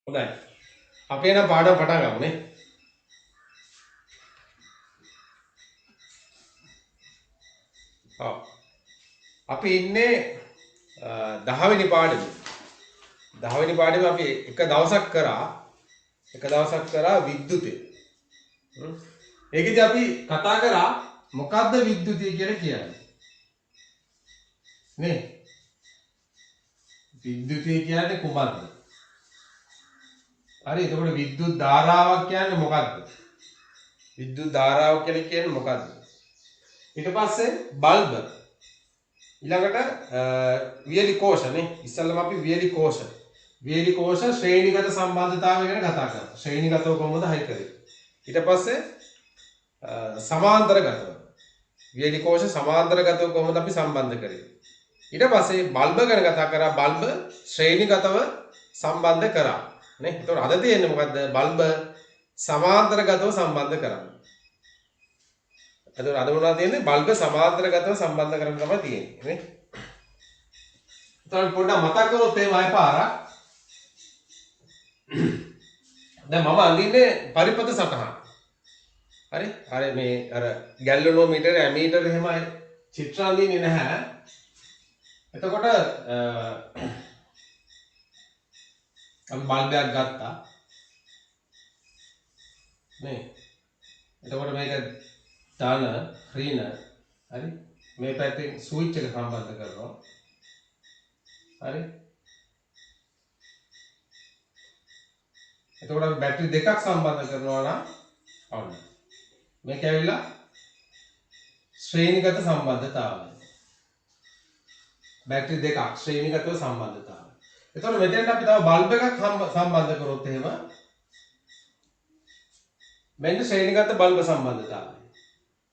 හොඳයි. අපි එන පාඩම පටන් ගමු නේ. ඔව්. අපි ඉන්නේ 10 වෙනි පාඩමේ. 10 වෙනි පාඩමේ අපි එක දවසක් කරා විද්‍යුතය. ඒකෙදි අපි කතා කරා මොකද්ද විද්‍යුතය කියලා කියන්නේ. නේ? විද්‍යුතය කියන්නේ කුමක්ද? හරි එතකොට විද්‍යුත් ධාරාවක් කියන්නේ මොකක්ද? විද්‍යුත් ධාරාව කියලා කියන්නේ මොකක්ද? ඊට පස්සේ බල්බ ඊළඟට වියලි කෝෂ නේ. ඉස්සෙල්ලාම අපි වියලි කෝෂ ශ්‍රේණිගත සම්බන්ධතාවය ගැන කතා කරා. ශ්‍රේණිගතව කොහොමද හයි කරේ? ඊට පස්සේ සමාන්තරගතව වියලි කෝෂ සමාන්තරගතව කොහොමද අපි සම්බන්ධ කරේ? ඊට පස්සේ බල්බ ගැන කතා කරා. බල්බ ශ්‍රේණිගතව සම්බන්ධ කරා. නේ? ඒතකොට අද තියෙන්නේ මොකද්ද? බල්බ සමාන්තරගතව සම්බන්ධ කරන්න. එතකොට අද මොනවද තියෙන්නේ? බල්බ සමාන්තරගතව සම්බන්ධ කරන්න තමයි තියෙන්නේ නේ. එතකොට පොඩ්ඩක් මතක් කරොත් එහෙම ආයෙ පාරක්. දැන් මම අඳින්නේ පරිපථ සටහන. හරි? අර මේ අර ගැල්වනෝමීටර් ඇමීටර් එහෙම චිත්‍ර අඳින්නේ නැහැ. එතකොට අපි බල්බයක් ගත්තා. නේ? එතකොට මේක ධන ඍණ හරි මේ පැත්තෙන් ස්විච් එක සම්බන්ධ කරනවා හරි එතකොට අපි බැටරි දෙකක් සම්බන්ධ කරනවා නම් ඔන්න මේක ඇවිල්ලා ශ්‍රේණිගත සම්බන්ධතාවය බැටරි දෙකක් ශ්‍රේණිගතව සම්බන්ධතාවය එතකොට මෙතෙන්ට අපි තව බල්බ් එකක් සම්බන්ධ කරොත් එහෙම මෙන්න ශ්‍රේණිගත බල්බ සම්බන්ධතාවය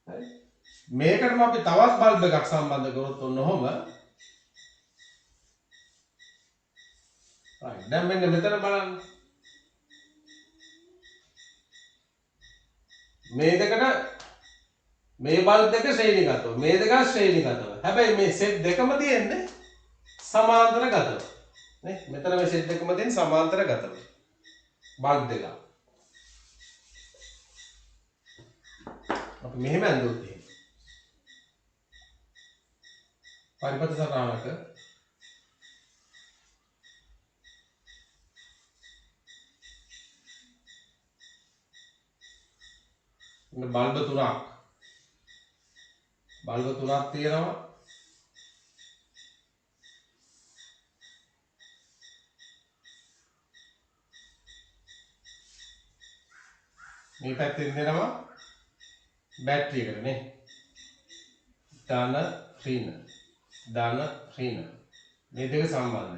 හරි මේකටම අපි තවත් බල්බ් එකක් සම්බන්ධ කරොත් ඔන්න ඔහොම right දැන් මෙන්න මෙතන බලන්න මේ දෙකට මේ බල්බ් දෙක ශ්‍රේණිගතව මේ දෙක ශ්‍රේණිගතව හැබැයි මේ සෙට් දෙකම තියෙන්නේ සමාන්තරගතව නේ මෙතන මේ සෙට් දෙකම තියෙන්නේ සමාන්තරගතව බල්බ් දෙක අපි මෙහෙම ඇඳුවොත් එහෙම පරිපථ සටහනක බල්බ තුනක් තියෙනවා මේ පැත්තෙන් දෙනවා බැටරි එකට නේ ධන ඍණ මේ දෙක සම්බන්ධ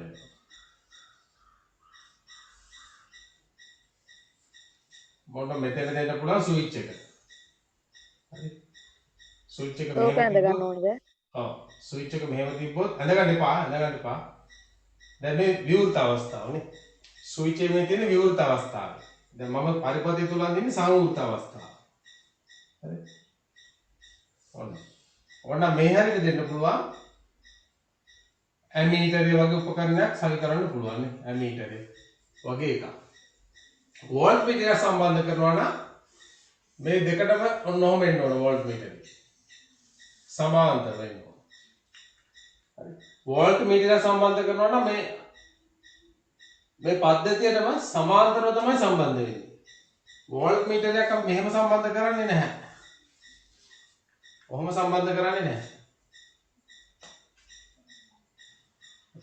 වෙනවා මොන මෙතන දෙන්න පුළුවන් ස්විච් එක හරි ස්විච් එක මෙහෙම ඇඳ ගන්න ඕනද? ඔව් ස්විච් එක මෙහෙම තිබ්බොත් ඇඳ ගන්න එපා දැන් මේ විවෘත අවස්ථාව නේ ස්විච් එකේ තියෙන විවෘත අවස්ථාව දැන් මම පරිපථය තුල අඳින්නේ සංවෘත අවස්ථාව හරි ඔන්න මේ හැරියට දෙන්න පුළුවන් ඇමීටරය වගේ උපකරණයක් සවි කරන්න පුළුවන් නේ ඇමීටරය වගේ එකක් වෝල්ට් මීටරය සම්බන්ධ කරනවා නම් මේ දෙකටම ඔන්න ඔහොම එන්න ඕන වෝල්ට් මීටරය සමාන්තර වෙන්න ඕන හරි වෝල්ට් මීටරය සම්බන්ධ කරනවා නම් මේ පද්ධතියටම සමාන්තරව තමයි සම්බන්ධ වෙන්නේ වෝල්ට් මීටරයක් අපි මෙහෙම සම්බන්ධ කරන්නේ නැහැ ඔහොම සම්බන්ධ කරන්නේ නැහැ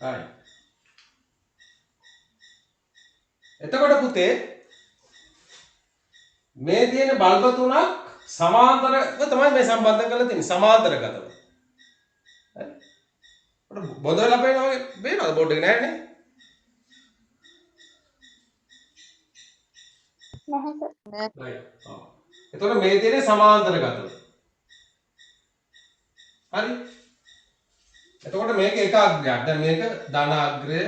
right එතකොට පුතේ මේ තියෙන බල්බ තුනක් සමාන්තරව තමයි මේ සම්බන්ධ කරලා තියෙන්නේ සමාන්තරගතව හරි බොඳ වෙලා පේනවා වගේ පේනවද බෝඩ් එක නැහැ නේ නැහැ සර්. right එතකොට මේ තියෙන්නේ සමාන්තරගතව හරි එතකොට මේක එක අග්‍රයක්. දැන් මේක ධන අග්‍රය.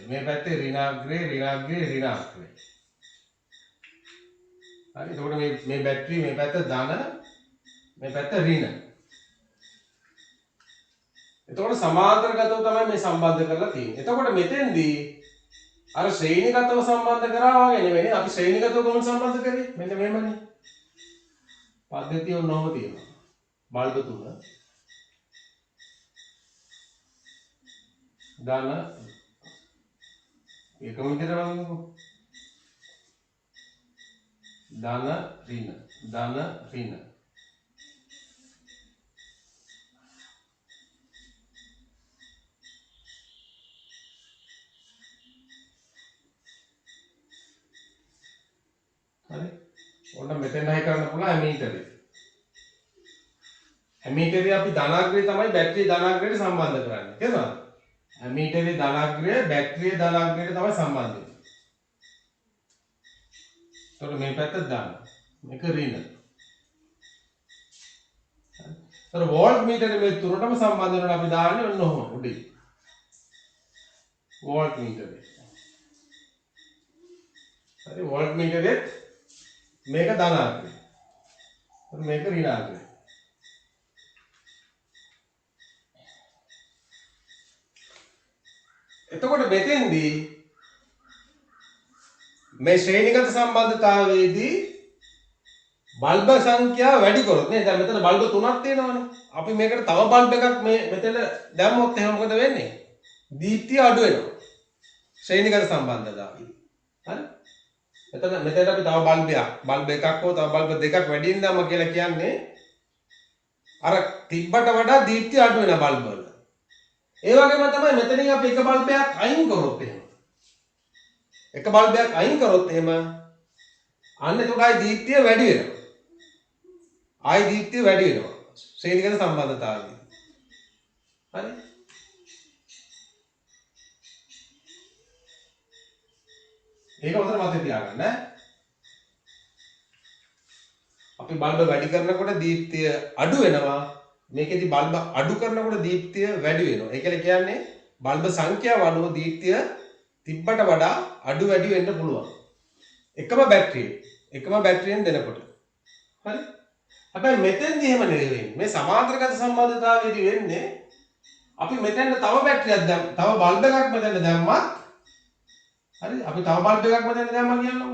මේ පැත්තේ ඍණ අග්‍රය. හරි. එතකොට මේ බැටරි මේ පැත්ත ධන මේ පැත්ත ඍණ. එතකොට සමාන්තරගතව තමයි මේ සම්බන්ධ කරලා තියෙන්නේ. එතකොට මෙතෙන්දී අර ශ්‍රේණිගතව සම්බන්ධ කරා වගේ නෙවෙයි. අපි ශ්‍රේණිගතව කොහොමද සම්බන්ධ කරේ? මෙන්න මෙහෙමනේ. පද්ධතිය ඔන්නෝම තියෙනවා. බල්බ තුන ධන එකම විදිහට බලන්නකෝ. ධන ඍණ ධන ඍණ. හරි. ඔන්න මෙතෙන්යි කරන්න පුළුවන් ඇමීටරේ. ඇමීටරේ අපි ධනාග්‍රේ තමයි බැටරිය ධනාග්‍රේට සම්බන්ධ කරන්නේ. තේරුණාද? ඇමීටරේ ධනාග්‍රය බැටරිය ධනාග්‍රේට තමයි සම්බන්ධ වෙන්නේ. එතකොට මේ පැත්ත ධන. මේක ඍණ. හරි. වෝල්ට් මීටරේ මේ තුනටම සම්බන්ධ වෙනවා අපි දාන්නේ ඔන්න ඔහොම උඩින්. වෝල්ට් මීටරේ. හරි වෝල්ට් මීටරේ මේක ධනාග්‍රය. මේක ඍණාග්‍රය. එතකොට මෙතෙන්දී මේ ශ්‍රේණිගත සම්බන්ධතාවයේදී බල්බ සංඛ්‍යාව වැඩි කරොත් නේ දැන් මෙතන බල්බ තුනක් තියෙනවනේ. අපි මේකට තව බල්බ එකක් මේ මෙතන දැම්මොත් එහෙනම් මොකද වෙන්නේ? දීප්තිය අඩු වෙනවා. ශ්‍රේණිගත සම්බන්ධතාවය. හරි? මෙතන අපි තව බල්බ එකක් හෝ තව බල්බ දෙකක් වැඩියෙන් දාම කියලා කියන්නේ අර තිබ්බට වඩා දීප්තිය අඩු වෙන බල්බ වල. ඒ වගේම තමයි මෙතනින් අපි එක බල්බයක් අයින් කරොත් එහෙම. එක බල්බයක් අයින් කරොත් එහෙම අන්න එතකොට ආයි දීප්තිය වැඩි වෙනවා. ආයි දීප්තිය වැඩි වෙනවා. ශ්‍රේණිගත සම්බන්ධතාවය. හරි? ඒක උතර මතක තියාගන්න ඈ. අපි බල්බ වැඩි කරනකොට දීප්තිය අඩු වෙනවා. මේකෙදි බල්බ අඩු කරනකොට දීප්තිය වැඩි වෙනවා. ඒ කියන්නේ බල්බ සංඛ්‍යාව අනුව දීප්තිය තිබ්බට වඩා අඩු වැඩි වෙන්න පුළුවන්. එකම බැටරියෙන් දෙනකොට. හරි? හැබැයි මෙතෙන්දී එහෙම නෙවෙයි. මේ සමාන්තරගත සම්බන්ධතාවයේදී වෙන්නේ අපි මෙතෙන්ට තව බැටරියක් තව බල්බ එකක් මෙතෙන්ට දැම්මත් හරි අපි තව බල්බ එකක් මෙතෙන්ට දැම්මා කියන්නකො.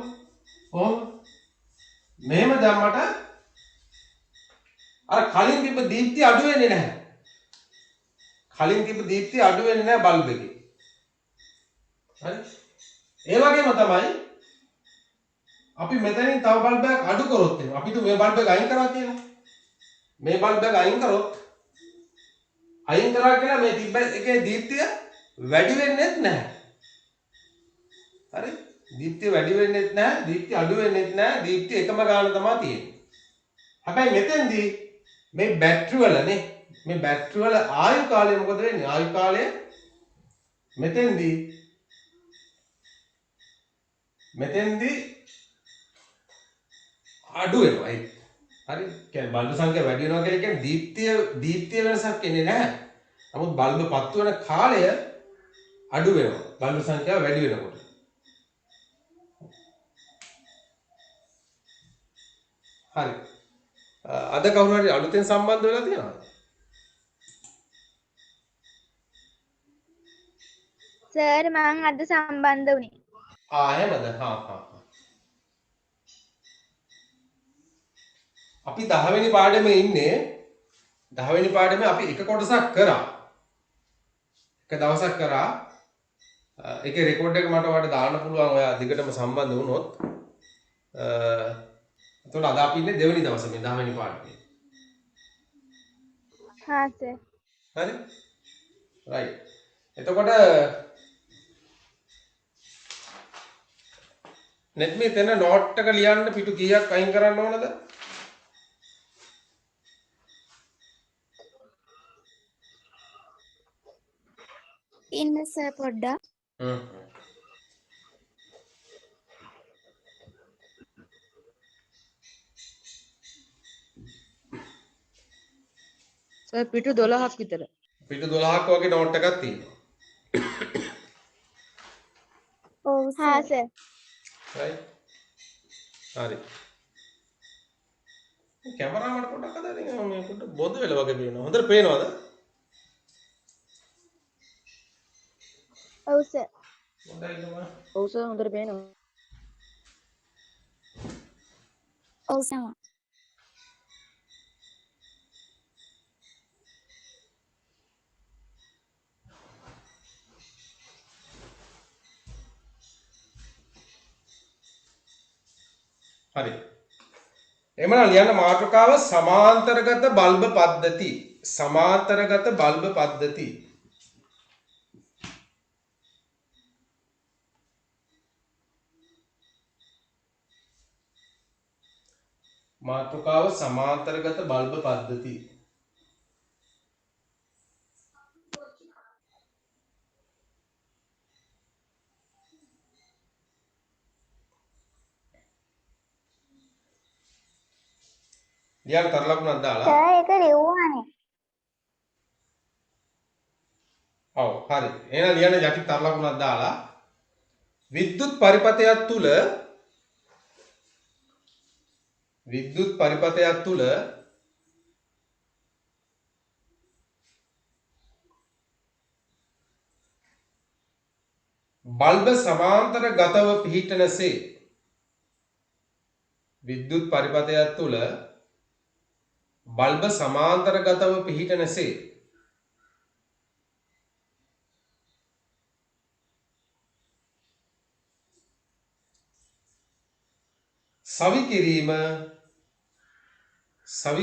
කොහොම? මෙහෙම දැම්මට අර කලින් තිබ්බ දීප්තිය අඩු වෙන්නේ නැහැ. කලින් තිබ්බ දීප්තිය අඩු වෙන්නේ නැහැ බල්බ් එකේ. හරි? ඒ වගේම තමයි අපි මෙතනින් තව බල්බ් එකක් අඩු කරොත් එහෙනම් අපි මේ බල්බ් එක අයින් කරා කියලා. මේ බල්බ් එක අයින් කරොත් අයින් කරා කියලා මේ තිබ්බ එකේ දීප්තිය වැඩි වෙන්නේ නැහැ. හරි? දීප්තිය වැඩි වෙන්නේ නැහැ, දීප්තිය අඩු වෙන්නේ නැහැ, දීප්තිය එකම ගාන තමයි තියෙන්නේ. හැබැයි මෙතෙන්දී මේ බැටරි වලනේ මේ බැටරි වල ආයු කාලය මොකද වෙන්නේ? ආයු කාලය මෙතෙන්දී අඩු වෙනවා ඒක. හරි? කියන්නේ බල්බ සංඛ්‍යාව වැඩි වෙනවා කියලා කියන්නේ දීප්තිය වෙනසක් එන්නේ නැහැ. නමුත් බල්බ පත්තු වෙන කාලය අඩු වෙනවා. බල්බ සංඛ්‍යාව වැඩි වෙනකොට. හරි. අද කවුරු හරි අලුතෙන් සම්බන්ධ වෙලා තියෙනවද? සර් මම අද සම්බන්ධ වුණේ. එහෙමද? අපි 10 වෙනි පාඩමේ ඉන්නේ. 10 වෙනි පාඩමේ අපි එක කොටසක් කරා. එක දවසක් කරා. ඒකේ රෙකෝඩ් එක මට ඔයාලට දාන්න පුළුවන් ඔයා දිගටම සම්බන්ධ වුණොත්. එතකොට අද අපි ඉන්නේ දෙවෙනි දවසේ මේ 10 වෙනි පාඩමේ. හා සර්. හරි? රයිට්. එතකොට net මේ තැන නෝට් එක ලියන්න පිටු කීයක් අයින් කරන්න ඕනද? ඉන්න සර් පොඩ්ඩක්. සර් පිටු 12ක් විතර. පිටු 12ක් වගේ නෝට් එකක් තියෙනවා. ඔව් හා සර්. right හරි කැමරාව මට පොඩ්ඩක් හදන්න මේ පොඩ්ඩක් බොඳ වෙලා වගේ පේනවා හොඳට පේනවද ඔව් සර්. හොඳයි නම. ඔව් සර් හොඳට පේනවා. ඔව් සම. හරි. එමනම් ලියන්න මාතෘකාව සමාන්තරගත බල්බ පද්ධති. සමාන්තරගත බල්බ පද්ධති. මාතෘකාව සමාන්තරගත බල්බ පද්ධති. ලියන්න තර ලකුණක් දාලා. සර් ඒක ලියුවානේ. ඔව් හරි. එහෙනම් ලියන්න යටි තර ලකුණක් දාලා විද්‍යුත් පරිපථයක් තුල බල්බ සමාන්තරගතව පිහිටනසේ විද්‍යුත් පරිපථයක් තුල බල්බ සමාන්තරගතව පිහිටනසේ සවි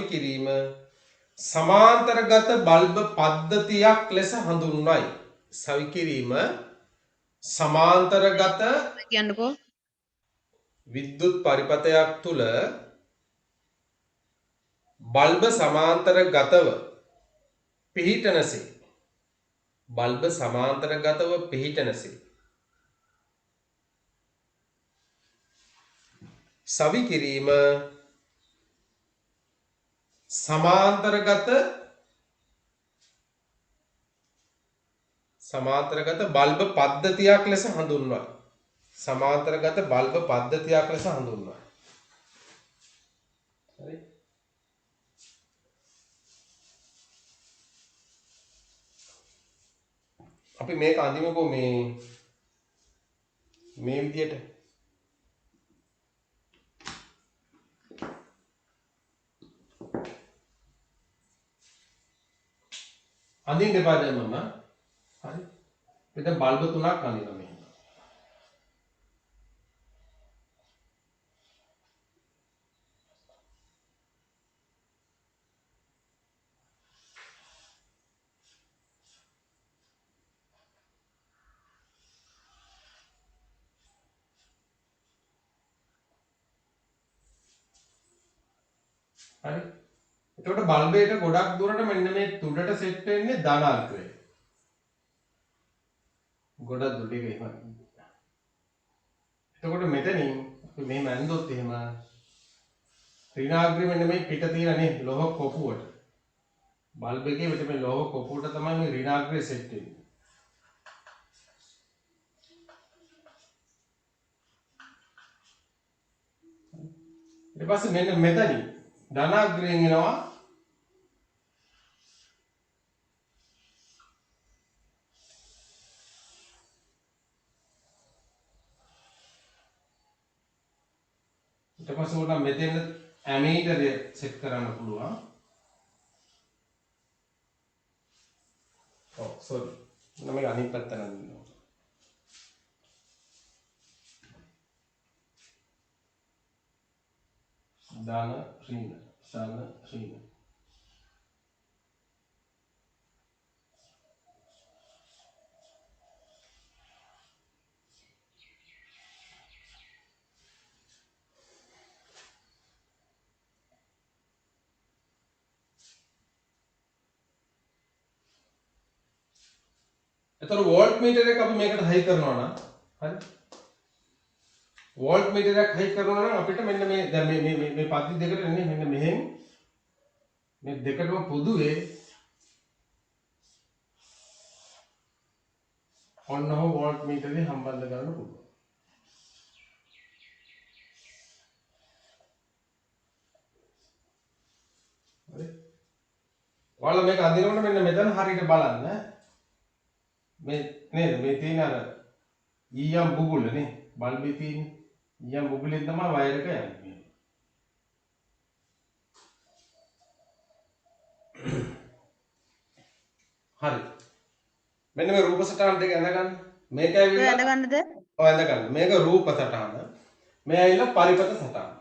කිරීම සමාන්තරගත බල්බ පද්ධතියක් ලෙස හඳුන්වයි. සවි කිරීම සමාන්තරගත කියන්නකෝ. විද්‍යුත් පරිපථයක් තුල බල්බ සමාන්තරගතව පිහිටනසේ සවි කිරීම සමාන්තරගත බල්බ පද්ධතියක් ලෙස හඳුන්වයි. සමාන්තරගත බල්බ පද්ධතියක් ලෙස හඳුන්වයි. හරි. අපි මේක අඳිමුකෝ මේ විදියට. අඳින්න එපා දැන් මම. හරි. මෙතන බල්බ තුනක් අඳිනවා මෙහෙම. හරි. එතකොට බල්බයට ගොඩක් දුරට මෙන්න මේ තුඩට සෙට් වෙන්නේ ධන අග්‍රය. ගොඩක් දුරට ඒක එහෙම. එතකොට මෙතනින් අපි මෙහෙම ඇන්දොත් එහෙම ඍණාග්‍රය මෙන්න මේ පිට තියෙන නේ ලෝහ කොපුවට. බල්බ් එකේ මෙතන මේ ලෝහ කොපුවට තමයි මේ ඍණාග්‍රය සෙට් වෙන්නේ. ඊට පස්සේ මෙන්න මෙතනින් ධනාග්‍රයෙන් එනවා ඊට පස්සේ උඩ මෙතෙන් ඇමීටරය සෙට් කරන්න පුළුවන්. ඔව් සෝරි. මම මේක අනිත් පැත්තට අදිනවා. ධන ඍණ. එතකොට වෝල්ට් මීටර් එක අපි මේකට හයි කරනවා නම් හරි වෝල්ට් මීටර් එකක් හයි කරනවා නම් අපිට මෙන්න මේ දැන් මේ පද්ධති දෙකට එන්නේ මෙන්න මෙහෙන් මේ දෙකටම පොදුවේ ඔන්නෝ වෝල්ට් මීටරේ සම්බන්ධ කරන්න පුළුවන්. හරි ඔයාලා මේක අඳිනකොට මෙන්න මෙතන හරියට බලන්න මේ නේද මේ තියෙන අර ඊයම් බුබුලනේ බල්බේ තියෙන ඊයම් බුබුලෙන් තමයි වයර් එක යන්නේ. හරි. මෙන්න මේ රූප සටහන් දෙක ඇඳගන්න. මේක ඔය ඇවිල්ලා ඇඳගන්නද? ඔය ඇඳගන්න. මේක රූප සටහන. මේ ඇවිල්ලා පරිපත සටහන.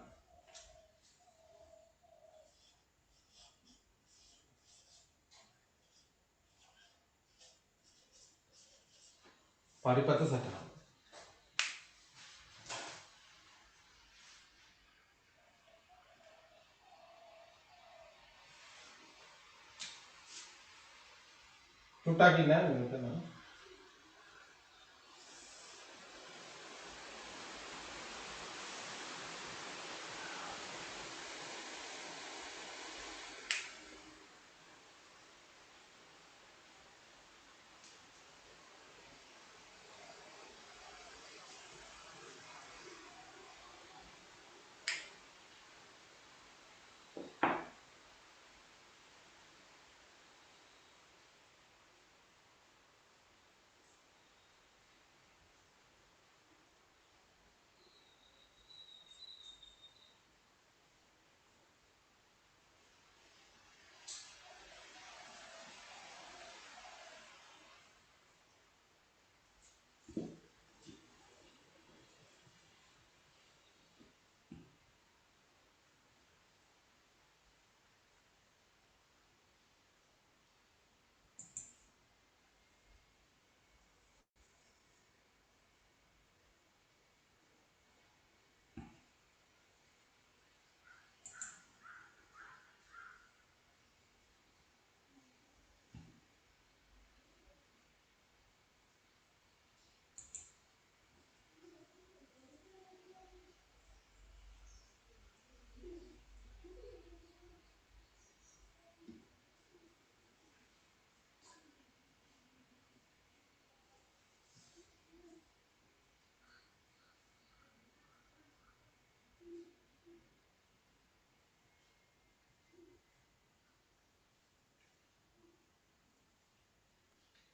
පරිපත සටහන. චුට්ටක් ඉන්න මෙතන.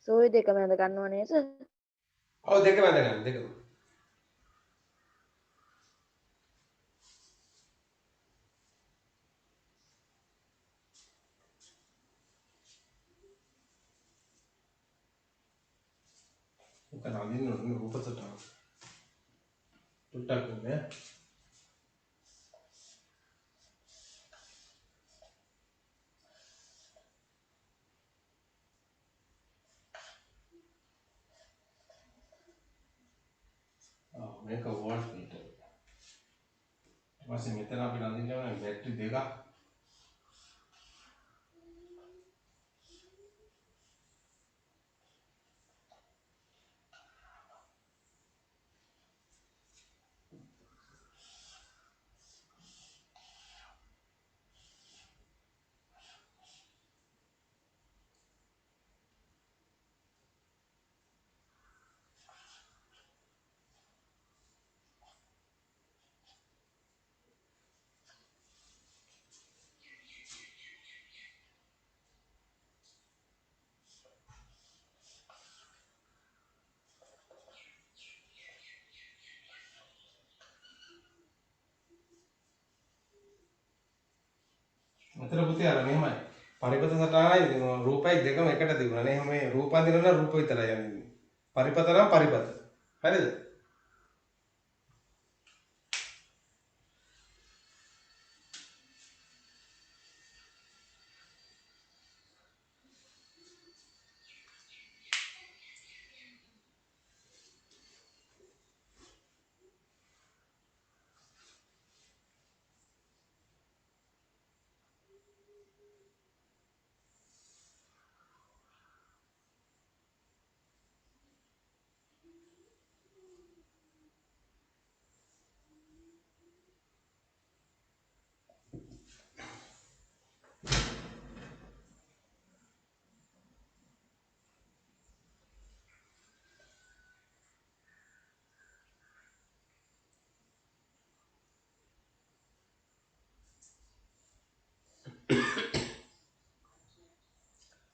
සෝයි දෙකම ඇඳ ගන්නව නේද? ඔව් දෙකම ඇඳගන්න දෙකම. ඔක නඳින්න ඕනේ රූප සටහන. චුට්ටක් ඉන්න. මේක වෝල්ට් මීටර්. ඊට පස්සේ මෙතන අපි නඳින්න ඕනේ බැටරි දෙකක්. මෙතන පුතේ අර මෙහෙමයි. පරිපත සටහනයි රූපයි දෙකම එකට තිබුණා නේ. මේ රූප අඳිනවා නම් රූප විතරයි යන්නේ. පරිපත නම් පරිපත. හරිද?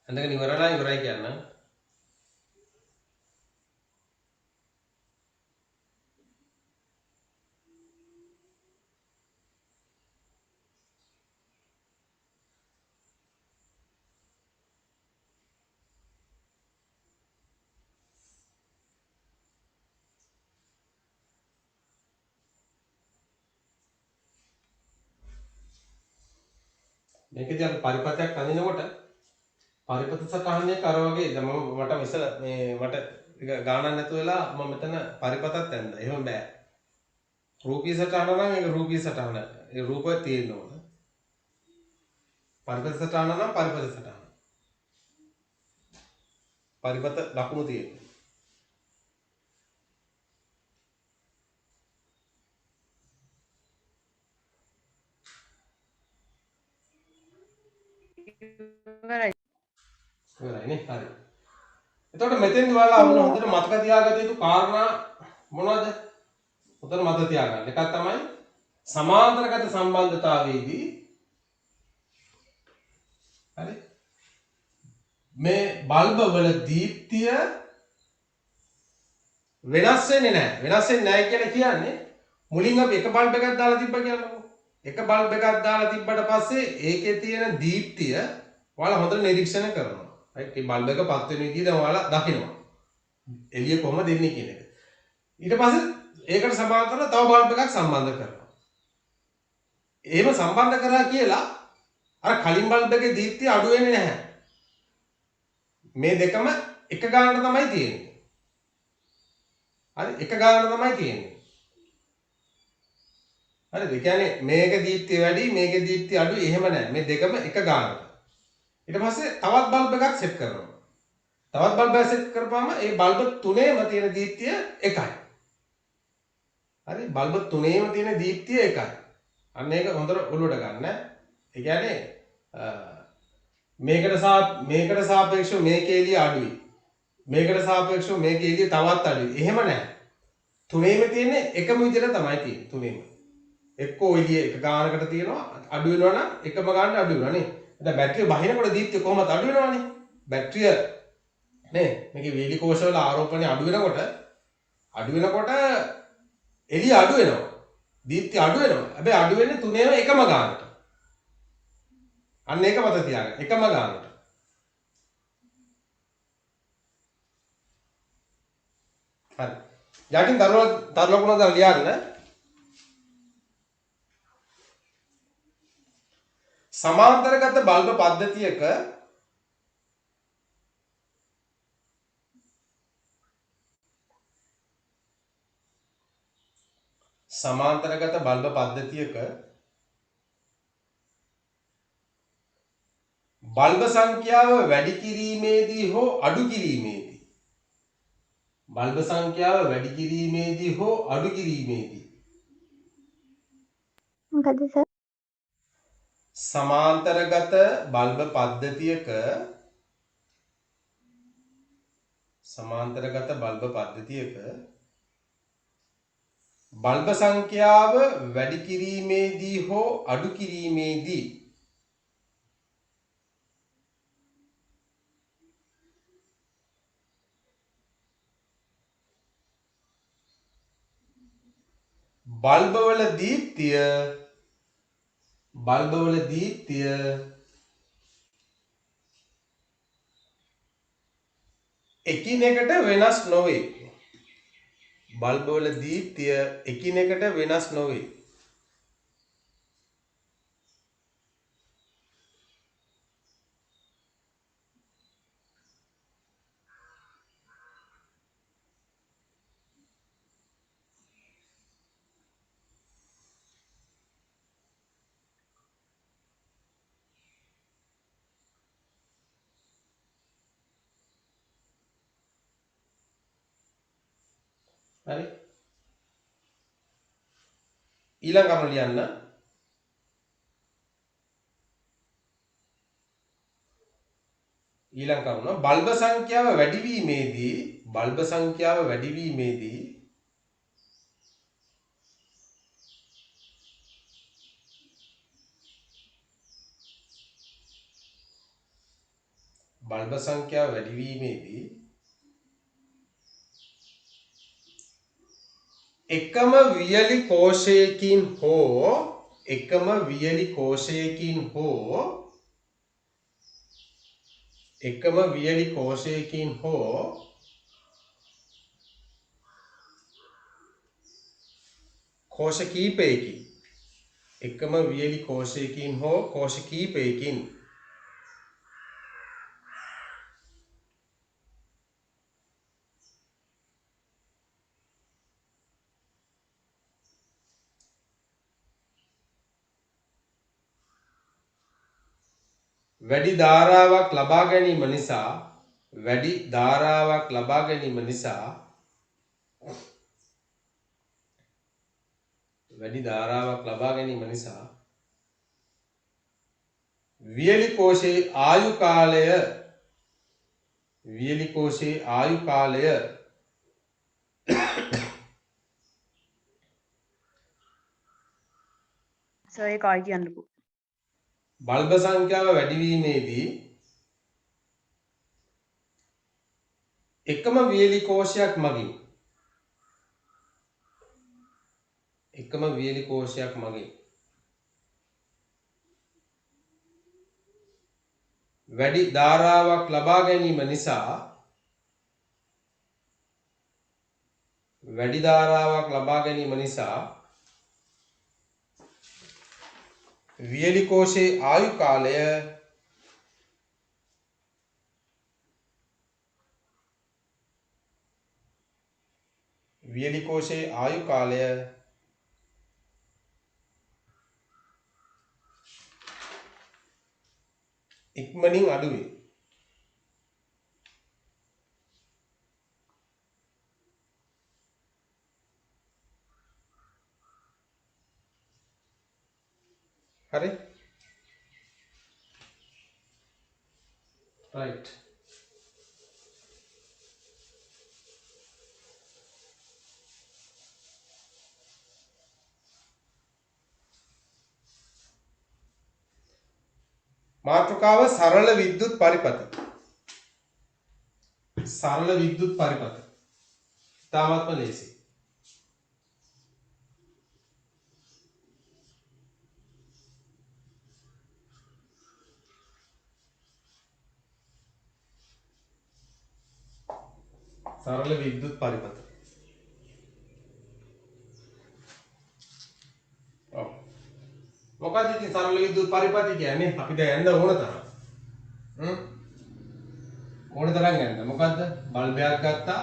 ඇඳගෙන ඉවරලා ඉවරයි කියන්න. මේකදී අපි පරිපතයක් අඳිනකොට පරිපත සටහනේ කර වගේ දැන් මට ඉස්සල මේ මට ගානක් නැතු වෙලා මම මෙතන පරිපතක් ඇඳලා. එහෙම බෑ. රූපී සටහන නම් ඒක රූපී සටහන. ඒ රූපය තියෙන්න ඕන. පරිපත සටහන නම් පරිපත සටහන. පරිපත ලකුණු තියෙන්න. ඉවරයි. ඉවරයිනේ. හරි. එතකොට මෙතෙන්දි ඔයාලා අපිට හොඳට මතක තියාගත යුතු කාරණා මොනවද? උතන මතක තියාගන්න. එකක් තමයි සමාන්තරගත සම්බන්ධතාවයේදී හරි මේ බල්බ වල දීප්තිය වෙනස් වෙන්නේ නැහැ. වෙනස් වෙන්නේ නැහැ කියලා කියන්නේ මුලින් අපි එක බල්බ් එකක් දාලා තිබ්බ කියන්නකො. එක බල්බ් එකක් දාලා තිබ්බට පස්සේ ඒකේ තියෙන දීප්තිය ඔයාලා හොඳට නිරීක්ෂණය කරනවා. රයිට්? මේ බල්බ් එක පත් වෙන විදිහ දැන් ඔයාලා දකිනවා. එළිය කොහොමද එන්නේ කියන එක. ඊට පස්සේ ඒකට සමාන්තරව තව බල්බ් එකක් සම්බන්ධ කරනවා. එහෙම සම්බන්ධ කරා කියලා අර කලින් බල්බ් එකේ දීප්තිය අඩු වෙන්නේ නැහැ. මේ දෙකම එක ගානට තමයි තියෙන්නේ. හරි එක ගානට තමයි තියෙන්නේ. හරිද? ඒ කියන්නේ මේක දීප්තිය වැඩි මේකේ දීප්තිය අඩු එහෙම නැහැ. මේ දෙකම එක ගානට. ඊට පස්සේ තවත් බල්බ් එකක් සෙට් කරනවා. තවත් බල්බ් එකක් සෙට් කරපුවම ඒ බල්බ් තුනේම තියෙන දීප්තිය එකයි. හරි බල්බ් තුනේම තියෙන දීප්තිය එකයි. අන්න ඒක හොඳට ඔලුවට ගන්න. ඒ කියන්නේ මේකට සාපේක්ෂව මේකේ එළිය අඩුයි. මේකට සාපේක්ෂව මේකේ එළිය තවත් අඩුයි. එහෙම නැහැ. තුනේම තියෙන එකම විදිහට තමයි තියෙන්නේ. තුනේම. එක්කෝ එළිය එක ගානකට තියෙනවා අඩු වෙනවා නම් එකම ගානට අඩු වෙනවා නේ. දැන් බැටරිය බහිනකොට දීප්තිය කොහොමද අඩු වෙනවනේ. බැටරිය නේ මේකේ වීලි කෝෂ වල ආරෝපණය අඩු වෙනකොට එළිය අඩු වෙනවා. දීප්තිය අඩු වෙනවා. හැබැයි අඩු වෙන්නේ තුනේම එකම ගානට. අන්න ඒක මත තියාගන්න. එකම ගානට. හරි. යටින් දරුණු ලකුණ දාලා ලියන්න. සමාන්තරගත බල්බ පද්ධතියක බල්බ සංඛ්‍යාව වැඩි කිරීමේදී හෝ අඩු කිරීමේදී මොකද සර්? සමාන්තරගත බල්බ පද්ධතියක බල්බ සංඛ්‍යාව වැඩි කිරීමේදී හෝ අඩු කිරීමේදී බල්බවල දීප්තිය එකිනෙකට වෙනස් නොවේ. බල්බවල දීප්තිය එකිනෙකට වෙනස් නොවේ. හරි ඊළඟ කරුණ ලියන්න. ඊළඟ කරුණ බල්බ සංඛ්‍යාව වැඩිවීමේදී එකම වියලි කෝෂයකින් හෝ කෝෂ කීපයකින් එකම වියලි කෝෂයකින් හෝ කෝෂ කීපයකින් වැඩි ධාරාවක් ලබා ගැනීම නිසා වැඩි ධාරාවක් ලබා ගැනීම නිසා වැඩි ධාරාවක් ලබා ගැනීම නිසා වියලි කෝෂයේ ආයු කාලය සර් ඒක ආයි කියන්නකෝ. බල්බ සංඛ්‍යාව වැඩිවීමේදී එකම වියලි කෝෂයක් මගින් වැඩි ධාරාවක් ලබා ගැනීම නිසා වියලි කෝෂයේ ආයු කාලය ඉක්මනින් අඩු වේ. හරි? right. මාතෘකාව සරල විද්‍යුත් පරිපථ. තාමත්ම ලේසි. සරල විද්‍යුත් පරිපථ. ඔව්. මොකක්ද ඉතින් සරල විද්‍යුත් පරිපථ කියන්නේ? අපි දැන් යන්න ඕන තරම්. ඕන තරම් යන්න. මොකද්ද? බල්බයක් ගත්තා.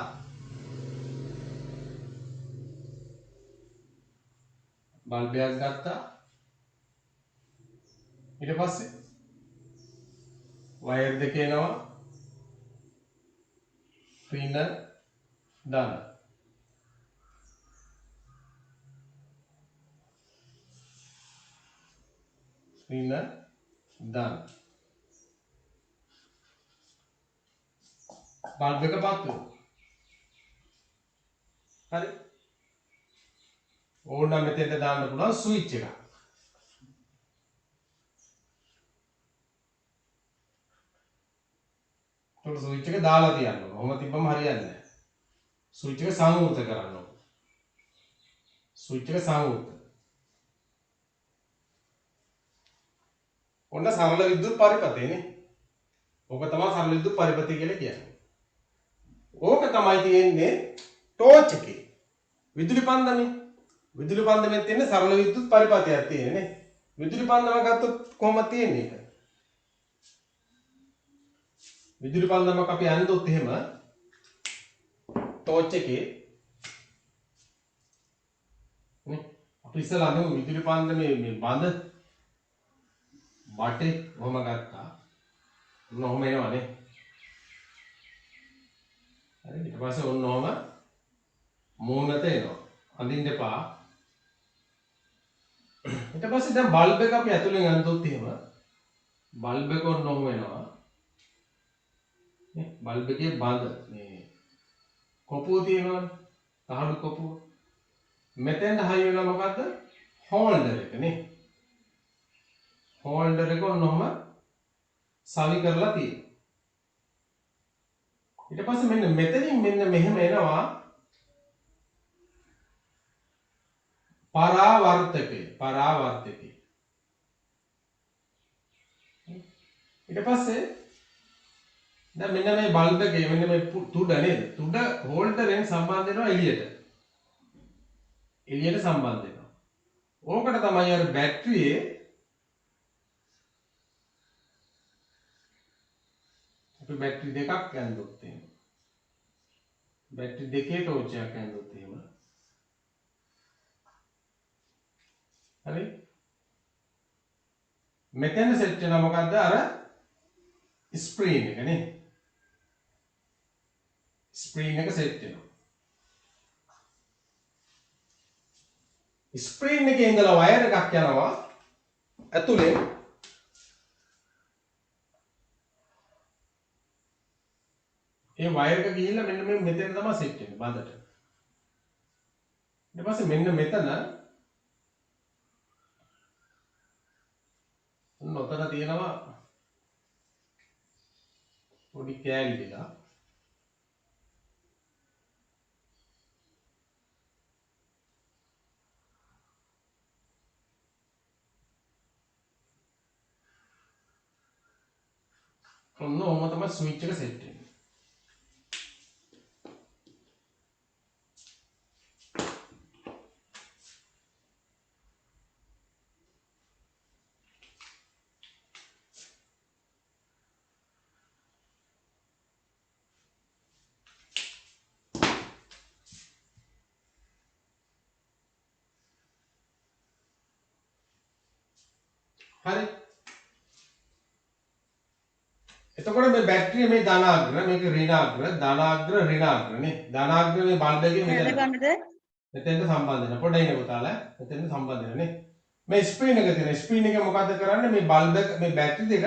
ඊට පස්සේ වයර් දෙක එනවා. පින දාන. බල්බ් එක පත් වෙනවා. හරි. ඕනනම් මෙතෙන්ට දාන්න පුළුවන් ස්විච් එකක්. ඒක ස්විච් එක දාලා තියන්න ඕන. ඔහොම තිබ්බම හරියන්නේ නැහැ. ස්විච් එක සංවෘත කරන්න ඕන. ඔන්න සරල විද්‍යුත් පරිපථයනේ. ඕක තමයි සරල විද්‍යුත් පරිපථය කියලා කියන්නේ. ඕක තමයි තියෙන්නේ ටෝච් එකේ. විදුලි පන්දමේ. විදුලි පන්දමේ තියෙන සරල විද්‍යුත් පරිපථයක් තියෙන්නේ නේ. විදුලි පන්දම ගත්තොත් කොහොමද තියෙන්නේ ඒක? විදුලි පන්දමක් අපි අඳුත් එහෙම ටෝච් එකේ නේ අපි ඉස්සලා අඳු විදුලි පන්දමේ මේ බඳ බටේ ඔහම ගත්තා. ඔහොම එනවනේ. හරි ඊට පස්සේ ඔන්න ඔහම මූණට එනවා. අඳින්න එපා. ඊට පස්සේ දැන් බල්බ් එක අපි ඇතුලෙන් අඳුත් එහෙම බල්බ් එක ඔන්න ඔහම එනවා. නේ බල්බ් එකේ බඳ මේ කොපුව තියෙනවනේ. තහඩු කොපුව. මෙතෙන්ට හයි වෙනවා මොකද්ද? හෝල්ඩර් එක නේ. හෝල්ඩර් එක ඔන්න ඔහම සවි කරලා තියෙනවා. ඊට පස්සේ මෙන්න මෙතනින් මෙන්න මෙහෙම එනවා පරාවර්තකේ. ඊට පස්සේ දැන් මෙන්න මේ බල්බ් එකේ මෙන්න මේ තුඩ නේද? තුඩ හෝල්ඩරෙන් සම්බන්ධ වෙනවා එළියට. සම්බන්ධ වෙනවා. ඕකට තමයි අර බැටරියේ අපි බැටරි දෙකක් ඇඳුත් එහෙම. බැටරි දෙකේ ටෝච් එකක් ඇඳුත් එහෙම. හරි? මෙතන සෙට් වෙනවා මොකද්ද? අර ස්ක්‍රීන් එක නේ. ස්ක්‍රීන් එක සෙට් වෙනවා. ස්ක්‍රීන් එකේ ඉඳලා වයර් එකක් යනවා ඇතුලේ. ඒ වයර් එක ගිහිල්ලා මෙන්න මේ මෙතන තමයි සෙට් වෙන්නේ බඳට. ඊට පස්සේ මෙන්න මෙතන ඔතන තියෙනවා පොඩි කෑලි දෙකක්. ඔන්න ඔහොම තමයි ස්විච් එක සෙට් වෙන්නේ. හරි. එතකොට මේ බැටරිය මේ ධනාග්‍ර මේක ඍණාග්‍ර ධනාග්‍ර ඍණාග්‍ර නේ. ධනාග්‍ර මේ බල්බ් එකේ මෙතන. මෙතෙන්ට සම්බන්ධ වෙන පොඩ්ඩක් ඉන්න පුතාලා. මෙතෙන්ට සම්බන්ධ වෙන නේ. මේ ස්ක්‍රීන් එක තියෙන ස්ක්‍රීන් එක මොකද්ද කරන්නේ? මේ බල්බ් එක මේ බැටරි දෙක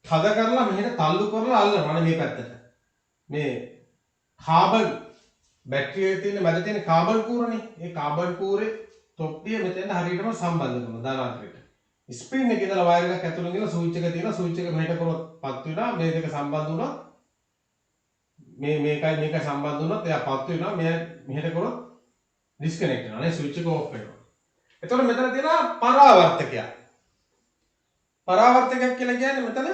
තද කරලා මෙහෙට තල්ලු කරලා අල්ලනවා නේ මේ පැත්තට. මේ කාබන් බැටරියේ තියෙන මැද තියෙන කාබන් කූරනේ. ඒ කාබන් කූරේ තොප්පිය මෙතෙන්ට හරියටම සම්බන්ධ කරනවා ධනාග්‍රයට. ස්ක්‍රීන් එකේ ඉඳලා වයර් එකක් ඇතුළෙන් ගිහලා ස්විච් එක තියෙනවා ස්විච් එක මෙහෙට කරොත් පත් වෙනවා මේ දෙක සම්බන්ධ වුණොත් මේකයි සම්බන්ධ වුණොත් එයා පත් වෙනවා මෙහෙට කරොත් ඩිස්කනෙක්ට් වෙනවා නේ ස්විච් එක ඕෆ් වෙනවා. එතකොට මෙතන තියෙනවා පරාවර්තකයක්. පරාවර්තකයක් කියලා කියන්නේ මෙතන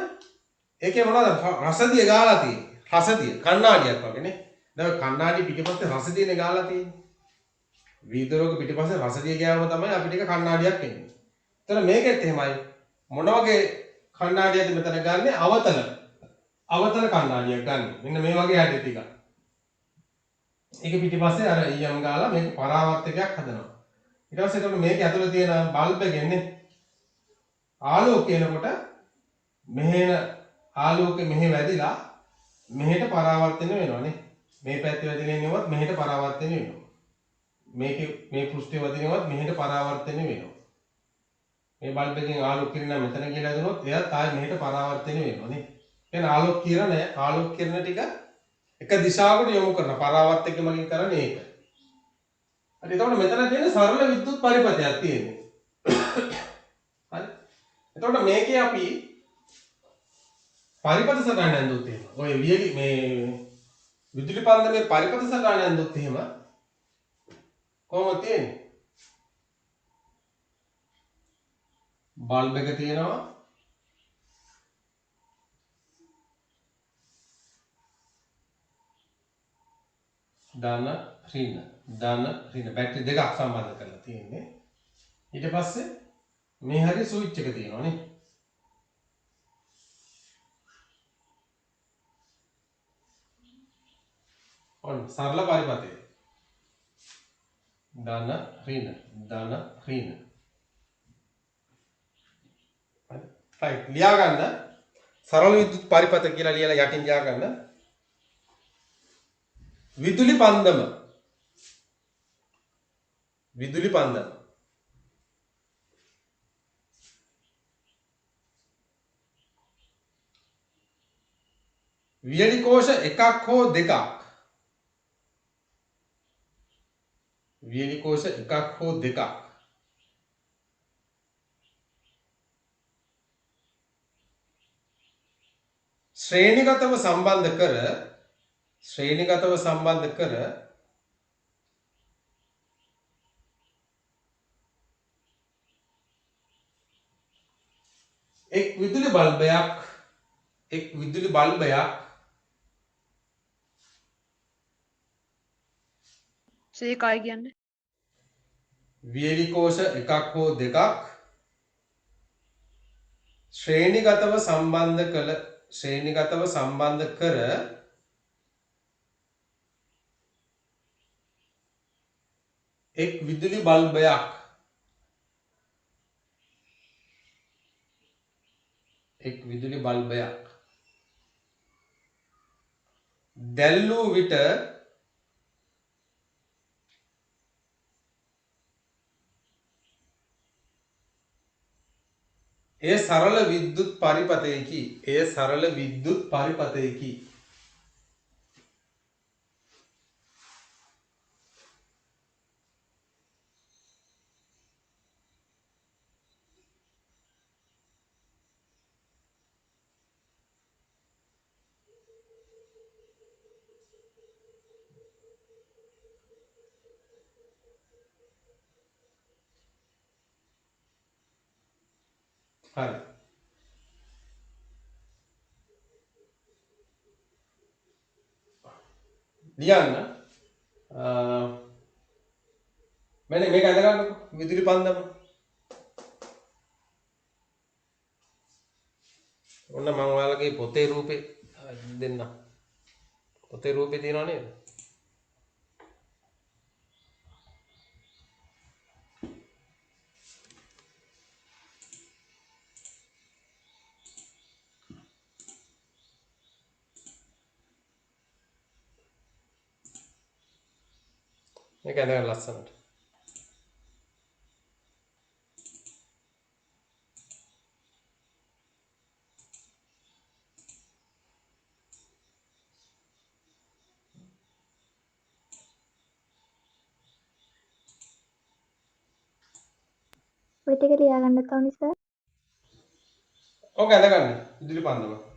ඒකේ මොනවද රසදිය ගාලා තියෙන්නේ. රසදිය කණ්ණාඩියක් වගේ නේ. දැන් කණ්ණාඩි පිටිපස්සේ රසදියනේ ගාලා තියෙන්නේ. වීදුරුවක පිටිපස්සේ රසදිය ගෑවම තමයි අපිට එක කණ්ණාඩියක් එන්නේ. එතන මේකෙත් එහෙමයි මොන වගේ කණ්ණාඩියක්ද මෙතන ගන්නෙ අවතල කණ්ණාඩියක් ගන්න. මෙන්න මේ වගේ හැටි ටික. ඒක පිටිපස්සේ අර EM ගාලා මේක පරාවර්තකයක් හදනවා. ඊට පස්සේ එතකොට මේක ඇතුලේ තියෙන බල්බ් එකෙන්නේ ආලෝකය එනකොට මෙහෙන ආලෝකය මෙහෙ වැදිලා මෙහෙට පරාවර්තනය වෙනවා නේ. මේ පැත්තේ වැදිනේවත් මෙහෙට පරාවර්තනය වෙනවා. මේකේ මේ පෘෂ්ඨයේ වදිනේවත් මෙහෙට පරාවර්තනය වෙනවා. මේ බල්බ් එකෙන් ආලෝක කිරණ මෙතන කියලා දුනොත් එයාත් ආයෙ මෙහෙට පරාවර්තනය වෙනවා නේ. එහෙනම් ආලෝක කිරණ ටික එක දිශාවකට යොමු කරන පරාවර්තකෙ මගින් කරන්නේ ඒක. හරි එතකොට මෙතන තියෙන සරල විද්‍යුත් පරිපථයක් තියෙන්නේ. හරි. එතකොට මේකේ අපි පරිපථ සටහන ඇඳුත් එහෙම. ඔය මේ විදුලි පන්දමේ පරිපථ සටහන ඇඳුත් එහෙම කොහොමද තියෙන්නේ? බල්බ් එක තියෙනවා ධන ඍණ බැටරි දෙකක් සම්බන්ධ කරලා තියෙන්නේ. ඊට පස්සේ මේ හරිය ස්විච් එක තියෙනවා නේ. ඔන්න සරල පරිපථය. ධන ඍණ. right ලියා ගන්න සරල විද්‍යුත් පරිපථ කියලා ලියලා යටින් ලියා ගන්න. විදුලි පන්දම වියලි කෝෂ එකක් හෝ දෙකක් ශ්‍රේණිගතව සම්බන්ධ කර එක් විදුලි බල්බයක් සීකායි කියන්නේ වියලි කෝෂ එකක් හෝ දෙකක් ශ්‍රේණිගතව සම්බන්ධ කර එක් විදුලි බල්බයක් දැල්වූ විට එය සරල විද්‍යුත් පරිපථයකි. හරි. ලියන්න. මෙන්න මේක අඳ ගන්නකො විදුලි පන්දම. ඔන්න මම ඔයාලගේ පොතේ රූපේ දෙන්න. පොතේ රූපේ තියෙනව නේද? මේක අඳ ගන්න ලස්සනට. ඔය ටික ලියා ගන්නත් ඕනි සර්. ඕක අඳ ගන්න විදුලි පන්දම.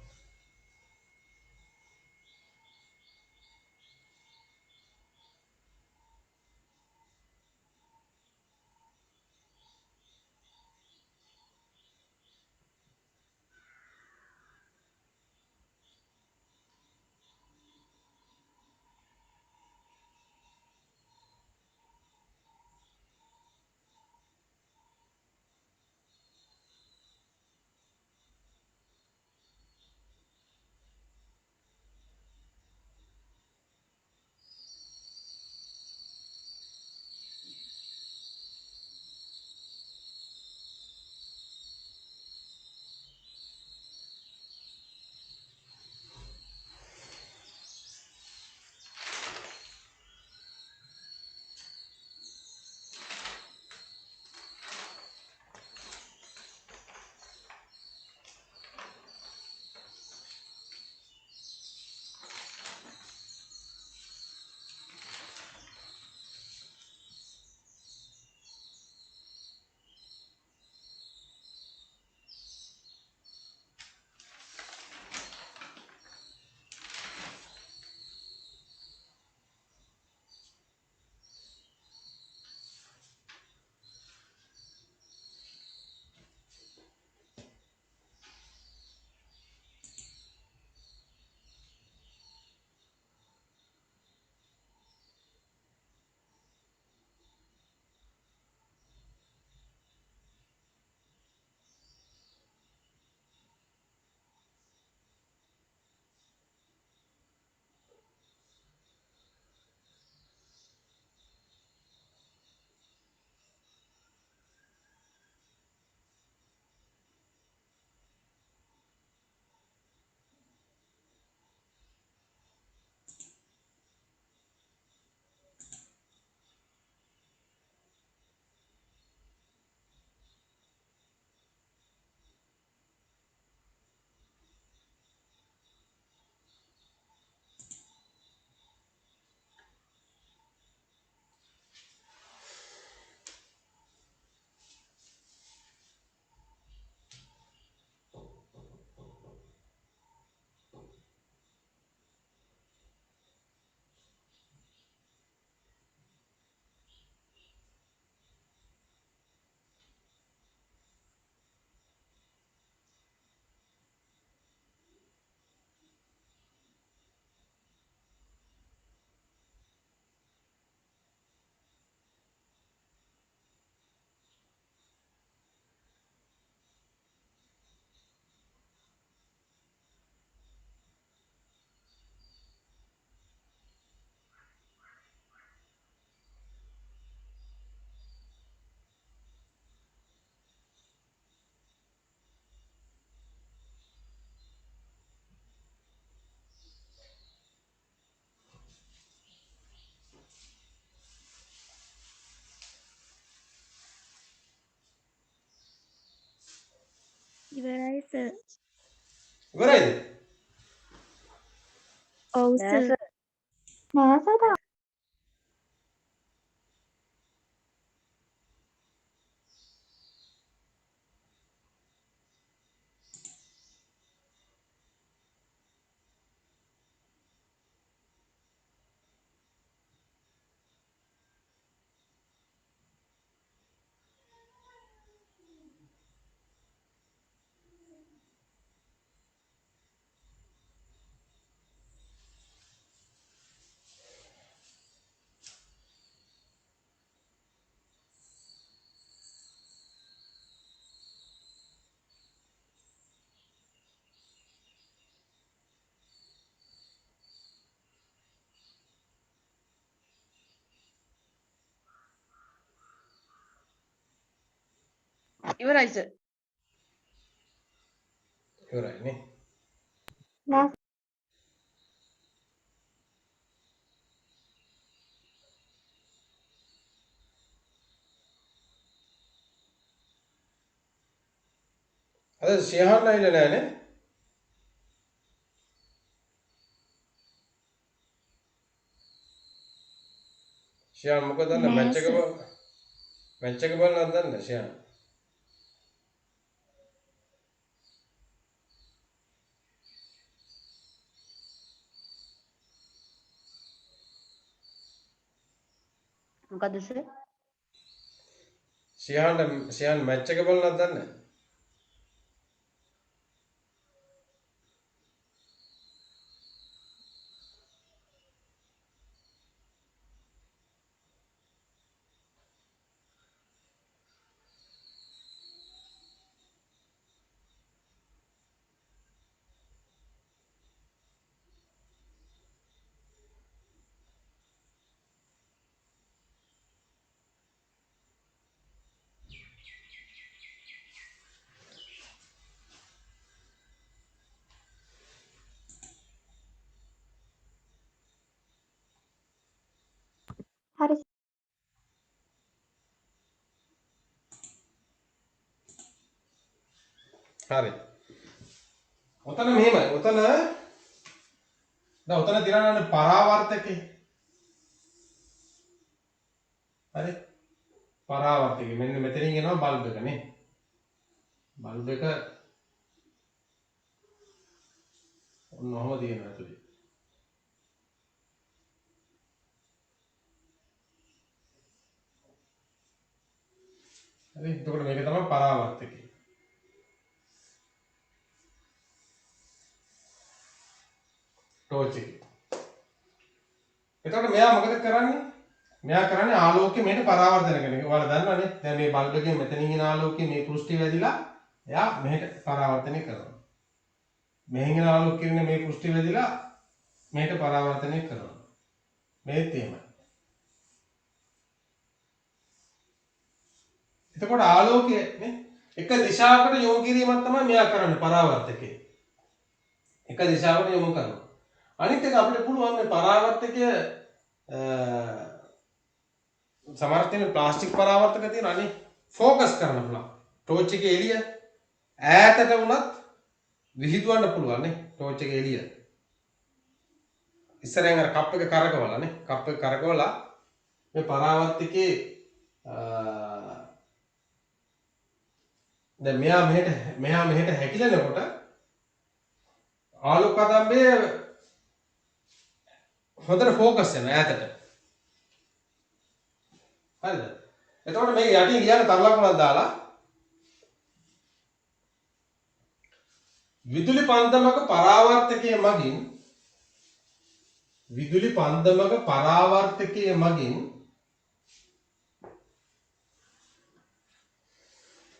ඉවරයි සර්. ඉවරයිද? ඔව් නෑ සර්. සර්. නෑ සර්. ඉවරයි සර්. ඉවරයිනේ. නෑ අද ශ්‍යාන් ඇවිල්ලා නැහනේ. ශ්‍යාන් මොකද දන්නේ නෑ මැච් එක සර්. බලනවද දන්නේ ශ්‍යාන්? මොකද්ද සර්? ශ්‍යාන් මැච් එක බලනවද දන්නේ? හරි හරි. ඔතන මෙහෙමයි. ඔතන තියනවානේ පරාවර්තකේ. හරි. පරාවර්තකේ මෙන්න මෙතනින් එනවා බල්බ් එක නේ. බල්බ් එක ඔන්න ඔහම තියෙනවා ඇතුලේ. හරි. එතකොට මේක තමයි පරාවර්තකේ. ටෝච් එක. එතකොට මෙයා මොකද කරන්නේ? මෙයා කරන්නේ ආලෝකය මෙහෙට පරාවර්තන කරන එක. ඔයාලා දන්නවනේ. දැන් මේ බල්බ් එකේ මෙතනින් එන ආලෝකය මේ පෘෂ්ඨය වැදිලා එයා මෙහෙට පරාවර්තනය කරනවා. මෙහෙන් එන ආලෝකය ඉන්නේ මේ පෘෂ්ඨය වැදිලා මෙහෙට පරාවර්තනය කරනවා. මේත් එහෙමයි. එතකොට ආලෝකය නේ එක දිශාවකට යොමු කිරීමක් තමයි මෙයා කරන්නේ පරාවර්තකේ. එක දිශාවකට යොමු කරනවා. අනිත් එක අපිට පුළුවන් මේ පරාවර්තකය සමහර ප්ලාස්ටික් පරාවර්තක තියෙන අනේ ફોકસ කරන්න පුළුවන්. ටෝච් එකේ එළිය ඈතට වුණත් විහිදුවන්න පුළුවන් නේ ටෝච් එකේ එළිය. ඉස්සරහෙන් අර කප් එක කරකවලා නේ කප් එක කරකවලා මේ පරාවර්තකේ දැන් මෙහා මෙහෙට හැකිලෙනකොට ආලෝක කදම්බය හොඳට ફોકસ වෙනවා ඈතට. හරිද? එතකොට මේක යටින් කියන තර ලකුණක් දාලා විදුලි පන්දමක පරාවර්තකයේ මගින්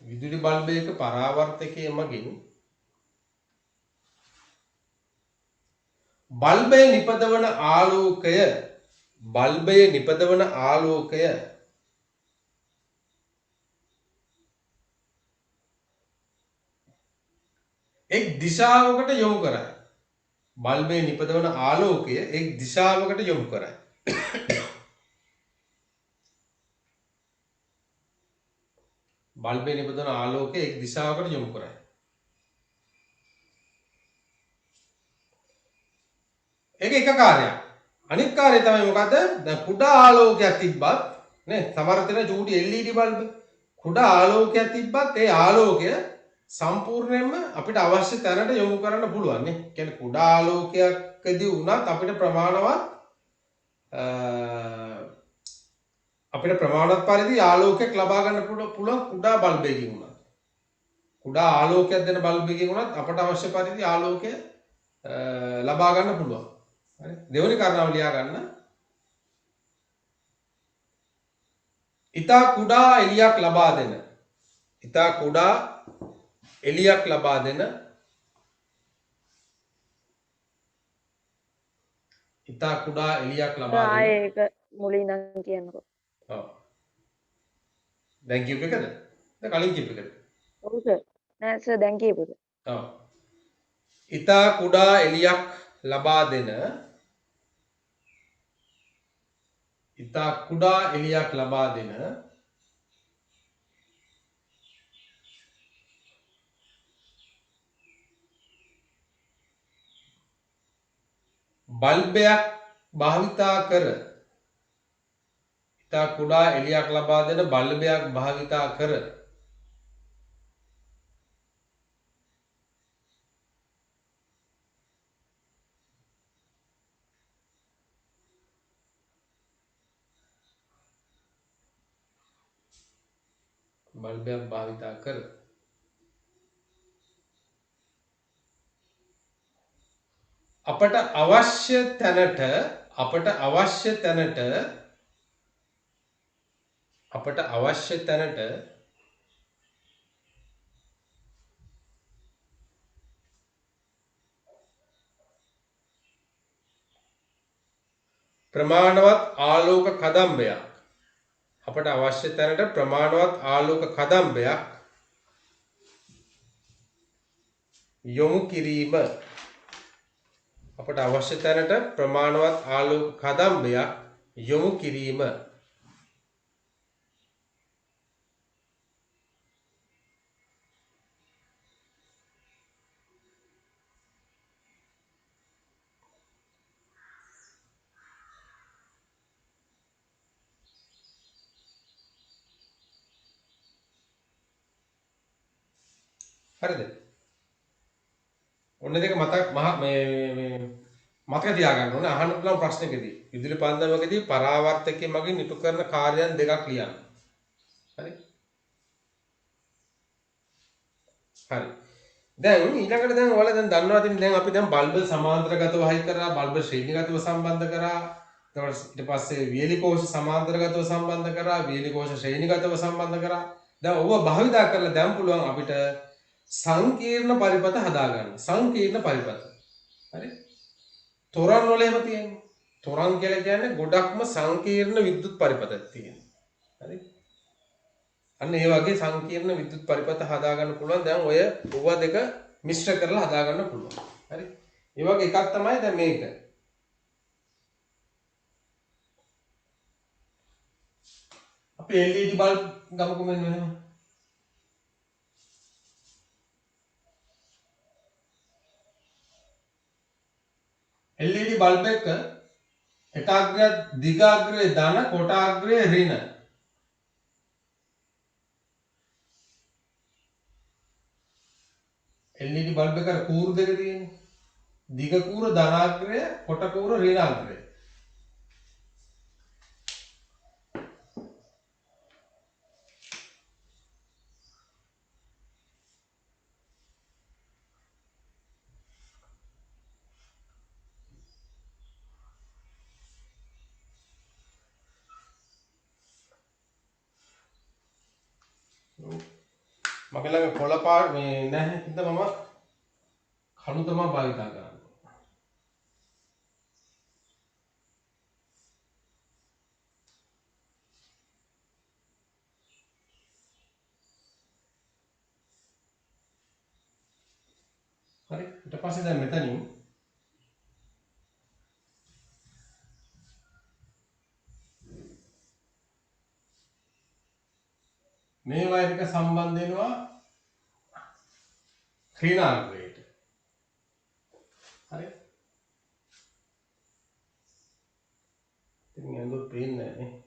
විදුලි බල්බයක පරාවර්තකයේ මගින් බල්බයේ නිපදවන ආලෝකය එක් දිශාවකට යොමු කරයි. බල්බයේ නිපදවන ආලෝකය එක් දිශාවකට යොමු කරයි. බල්බයේ නිපදවන ආලෝකය එක් දිශාවකට යොමු කරයි. කාර්යයක්. අනිත් කාර්යය තමයි මොකද්ද? දැන් කුඩා ආලෝකයක් තිබ්බත් නේ සමහර තැන චූටි LED බල්බ් කුඩා ආලෝකයක් තිබ්බත් ඒ ආලෝකය සම්පූර්ණයෙන්ම අපිට අවශ්‍ය තැනට යොමු කරන්න පුළුවන් නේ. කියන්නේ කුඩා ආලෝකයකදී වුණත් අපිට ප්‍රමාණවත් පරිදි ආලෝකයක් ලබා ගන්න පුළුවන් කුඩා බල්බයකින් උනත්. කුඩා ආලෝකයක් දෙන බල්බයකින් උනත් අපට අවශ්‍ය පරිදි ආලෝකය ලබා ගන්න පුළුවන්. හරි. දෙවෙනි කාරණාව ලියා ගන්න. ඉතා කුඩා එළියක් ලබා දෙන. ඉතා කුඩා එළියක් ලබා දෙන. ඉතා කුඩා එළියක් ලබා දෙන. ආයේ ඒක මුලින් නම් කියන්නකෝ. ඔව්. දැන් කියපු එකද? දැන් කලින් කියපු එකද? ඔව් සර්. නෑ සර් දැන් කියපු එක. ඔව්. ඉතා කුඩා එළියක් ලබා දෙන. ඉතා කුඩා එළියක් ලබා දෙන බල්බයක් භාවිතා කර. ඉතා කුඩා එළියක් ලබා දෙන බල්බයක් භාවිතා කර. බල්බයක් භාවිතා කර. අපට අවශ්‍ය තැනට ප්‍රමාණවත් ආලෝක කදම්බයක් යොමු කිරීම. අපට අවශ්‍ය තැනට ප්‍රමාණවත් ආලෝක කදම්බයක් යොමු කිරීම. හරිද? ඔන්න දෙක මතක තියාගන්න ඕනේ. අහන්න පුළුවන් ප්‍රශ්නකදී විදුලි පන්දමකදී පරාවර්තකයේ මගින් ඉටු කරන කාර්යයන් දෙකක් ලියන්න. හරි? හරි. දැන් ඊළඟට දැන් ඔයාලා දැන් දන්නවා ඉතින් දැන් අපි දැන් බල්බ සමාන්තරගතව හයි කරා, බල්බ ශ්‍රේණිගතව සම්බන්ධ කරා. ඊට පස්සේ වියලි කෝෂ සමාන්තරගතව සම්බන්ධ කරා, වියලි කෝෂ ශ්‍රේණිගතව සම්බන්ධ කරා. දැන් ඔව භාවිතා කරලා දැන් පුළුවන් අපිට සංකීර්ණ පරිපථ හදාගන්න. සංකීර්ණ පරිපථ. හරි? තොරන් වල එහෙම තියෙන්නේ. තොරන් කියලා කියන්නේ ගොඩක්ම සංකීර්ණ විද්‍යුත් පරිපථයක් තියෙනවා. හරි? අන්න ඒ වගේ සංකීර්ණ විද්‍යුත් පරිපථ හදාගන්න පුළුවන්. දැන් ඔය දෙක මිශ්‍ර කරලා හදාගන්න පුළුවන්. හරි? ඒ වගේ එකක් තමයි දැන් මේක. අපි LED බල්බ් ගමුකෝ මෙන්න මෙහෙම. LED බල්බ් එක එකාග්‍රය දිගාග්‍රය ධන කොටාග්‍රය ඍණ. LED බල්බ් එක කූරු දෙක තියෙන්නේ. දිග කූර ධනාග්‍රය, කොට කූර ඍණාග්‍රය. මගේ ළඟ කොළ පාට මේ නැහැ හින්දා මම කළු තමයි භාවිතා කරන්නේ. හරි ඊට පස්සේ දැන් මෙතනින් මේ වයර් එක සම්බන්ධ වෙනවා ඍණාග්‍රයට. හරි ඉතින් ඇඳුම් පේන්නේ නැහැ නේ.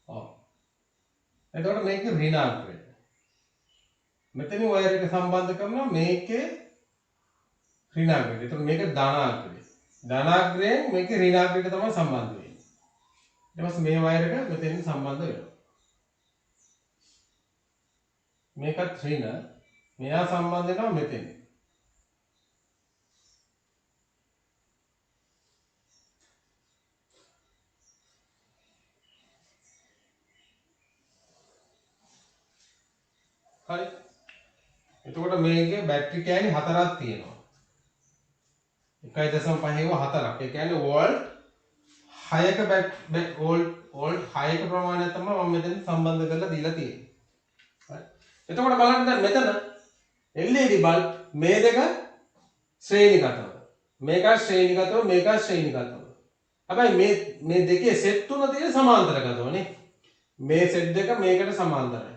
ඔව්. එතකොට මේක ඍණාත්මකයි. මෙතන වයර් එක සම්බන්ධ කරනවා මේකේ ඍණාත්මකයි. එතකොට මේක ධනාත්මකයි. ධනාත්මකයෙන් මේක ඍණාත්මකයට තමයි සම්බන්ධ වෙන්නේ. ඊට පස්සේ මේ වයර් එක මෙතෙන් සම්බන්ධ වෙනවා. මේකත් ඍණ මෙයා සම්බන්ධ වෙනවා මෙතෙන්. හරි. එතකොට මේකේ බැටරි කෑලි 4ක් තියෙනවා. 1.5 4ක්. ඒ කියන්නේ වෝල්ට් 6ක වෝල්ට් 6ක ප්‍රමාණයක් තමයි මම මෙතන සම්බන්ධ කරලා දීලා තියෙන්නේ. හරි. එතකොට බලන්න දැන් මෙතන LED බල්බ් මේ දෙක ශ්‍රේණිගතව. මේක ශ්‍රේණිගතව මේක ශ්‍රේණිගතව. හැබැයි මේ දෙකේ සෙට් තුන තියෙන සමාන්තරගතව නේ. මේ සෙට් දෙක මේකට සමාන්තරයි.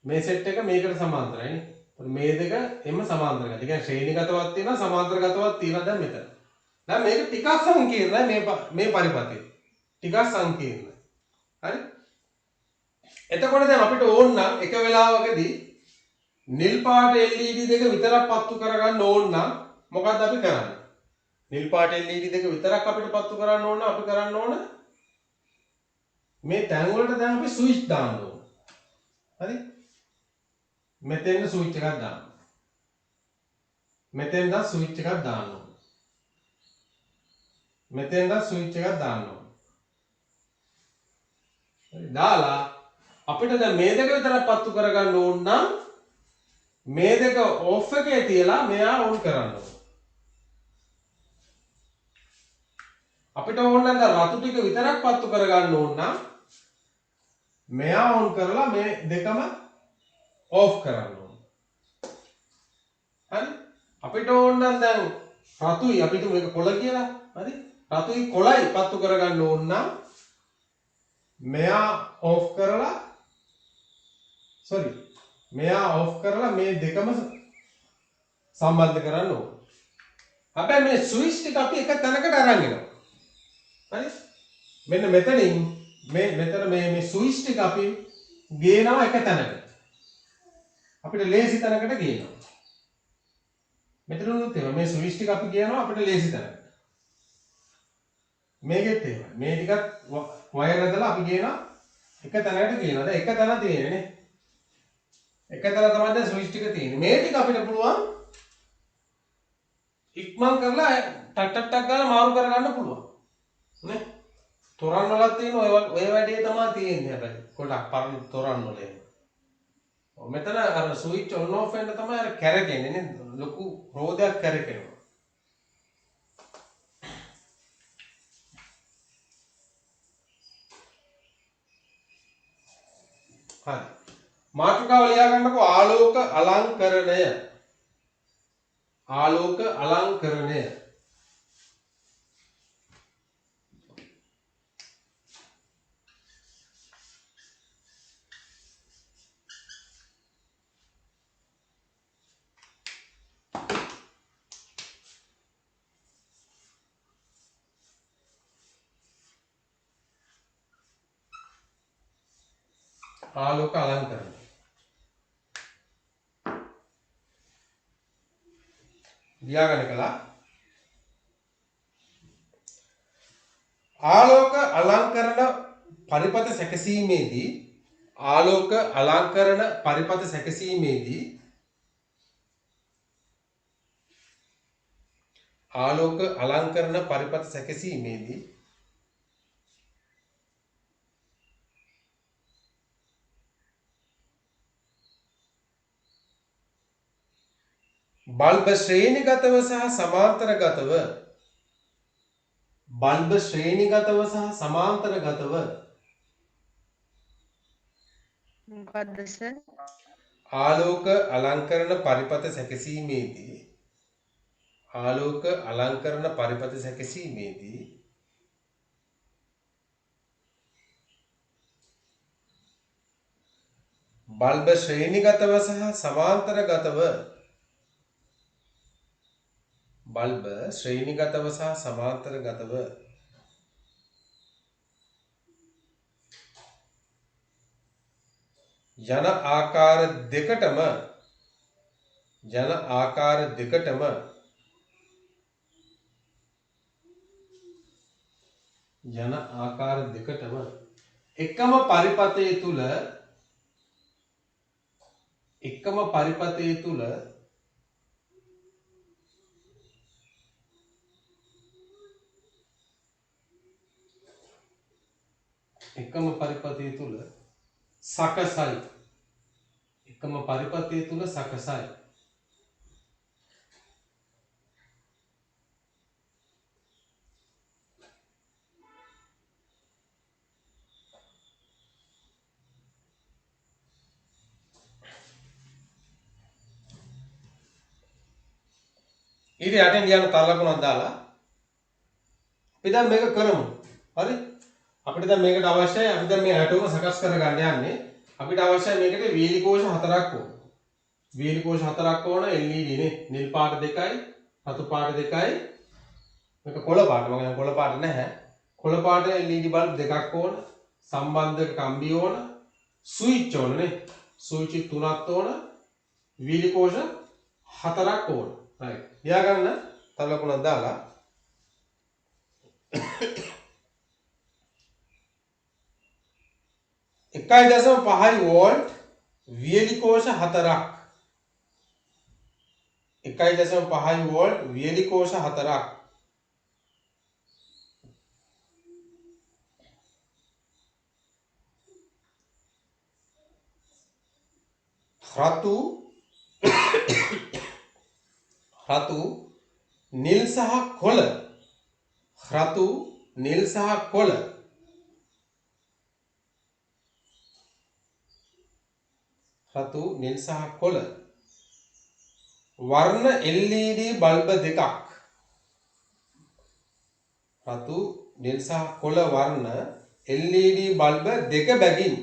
මේ සෙට් එක මේකට සමාන්තරයි නේ. මේ දෙක එම සමාන්තරගත. ඒ කියන්නේ ශ්‍රේණිගතවත් තියෙනවා සමාන්තරගතවත් තියෙනවා දැන් මෙතන. දැන් මේක ටිකක් සංකීර්ණයි මේ පරිපථය. ටිකක් සංකීර්ණයි. හරි? එතකොට දැන් අපිට ඕන නම් එක වෙලාවකදී නිල් පාට LED දෙක විතරක් පත්තු කරගන්න ඕන නම් මොකද්ද අපි කරන්නේ? නිල් පාට LED දෙක විතරක් අපිට පත්තු කරන්න ඕන නම් අපි කරන්න ඕන මේ තැන් වලට දැන් අපි ස්විච් දාන්න ඕන. හරි? මෙතෙන් ස්විච් එකක් දාන්න. මෙතෙන්ද ස්විච් එකක් දාන්න ඕන. මෙතෙන්ද ස්විච් එකක් දාන්න ඕන. හරි දාලා අපිට දැන් මේ දෙක විතරක් පත්තු කරගන්න ඕන නම් මේ දෙක ඔෆ් එකේ තියලා මෙයා ඔන් කරන්න ඕන. අපිට ඕන නම් රතු ටික විතරක් පත්තු කරගන්න ඕන නම් මෙයා ඔන් කරලා මේ දෙකම ඔෆ් කරන්න ඕන. හරි? අපිට ඕන නම් දැන් රතුයි අපිට මේක කොළ කියලා. හරි? රතුයි කොළයි පත්තු කරගන්න ඕන නම් මෙයා ඔෆ් කරලා මෙයා ඔෆ් කරලා මේ දෙකම සම්බන්ධ කරන්න ඕන. හැබැයි මේ ස්විච් ටික අපි එක තැනකට අරන් එනවා. හරි? මෙන්න මෙතනින් මෙතන මේ ස්විච් ටික අපි ගේනවා එක තැනකට. අපිට ලේසි තැනකට ගේනවා. මෙතන උනත් එහෙම මේ ස්විච් ටික අපි ගේනවා අපිට ලේසි තැනකට. මේකෙත් එහෙමයි. මේ ටිකත් වයර් ඇදලා අපි ගේනවා එක තැනකට ගේනවා. දැන් එක තැන තියෙන්නේ නේ. එක තැන තමයි දැන් ස්විච් ටික තියෙන්නේ. මේ ටික අපිට පුළුවන් ඉක්මන් කරලා ටක් ගාලා මාරු කරගන්න පුළුවන්. නේ? තොරන් වලක් තියෙන ඔය වැඩේ තමයි තියෙන්නේ හැබැයි. ගොඩක් පරණ තොරන් වල එහෙම. මෙතන අර ස්විච් ඔන් ඔෆ් වෙන්න තමයි අර කැරකෙන්නේ නේද? ලොකු රෝදයක් කැරකෙනවා. හරි. මාතෘකාව ලියා ගන්නකො ආලෝක අලංකරණය. ආලෝක අලංකරණය. ආලෝක අලංකරණය. ලියාගන්න කළා. ආලෝක අලංකරණ පරිපත සැකසීමේදී ආලෝක අලංකරණ පරිපත සැකසීමේදී ආලෝක අලංකරණ පරිපත සැකසීමේදී බල්බ ශ්‍රේණිගතව සහ සමාන්තරගතව බල්බ ශ්‍රේණිගතව සහ සමාන්තරගතව මොකද්ද සර්? ආලෝක අලංකරණ පරිපත සැකසීමේදී ආලෝක අලංකරණ පරිපත සැකසීමේදී බල්බ ශ්‍රේණිගතව සහ සමාන්තරගතව බල්බ ශ්‍රේණිගතව සහ සමාන්තරගතව යන ආකාර දෙකටම එකම පරිපතය තුල සකසයි. ඊට යටින් ලියන තල ලකුණක් දාලා අපි දැන් මේක කරමු. හරි? අපිට දැන් මේකට අවශ්‍යයි අපි දැන් මේ ඇටෝම සකස් කරගන්න යන්නේ. අපිට අවශ්‍යයි මේකට වීලි කෝෂ 4ක් ඕන. වීලි කෝෂ 4ක් ඕන LED නේ. නිල් පාට 2යි, රතු පාට 2යි. මේක කොළ පාට. මම කියන්නේ කොළ පාට නැහැ. කොළ පාට LED බල්බ් 2ක් ඕන. සම්බන්ධක කම්බි ඕන. ස්විච් ඕන නේ. ස්විච් 3ක් ඕන. වීලි කෝෂ 4ක් ඕන. right. ලියා ගන්න තව ලකුණක් දාලා 1.5 වෝල්ට් වියලි කෝෂ 4ක් 1.5 වෝල්ට් වියලි කෝෂ 4ක් රතු නිල් සහ කොළ වර්ණ LED බල්බ දෙකක් රතු නිල් සහ කොළ වර්ණ LED බල්බ දෙක බැගින්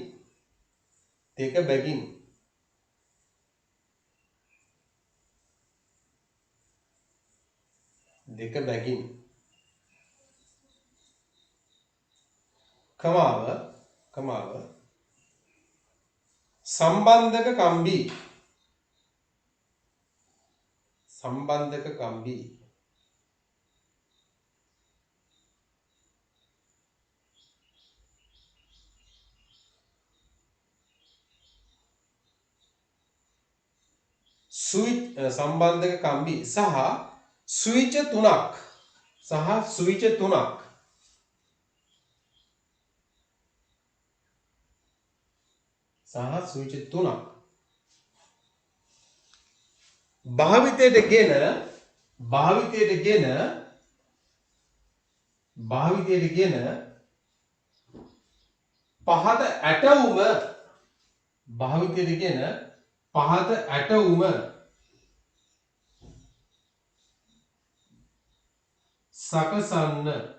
කමාව සම්බන්ධක කම්බි සම්බන්ධක කම්බි සහ ස්විච් තුනක් භාවිතයට ගෙන පහත ඇටවුම සකසන්න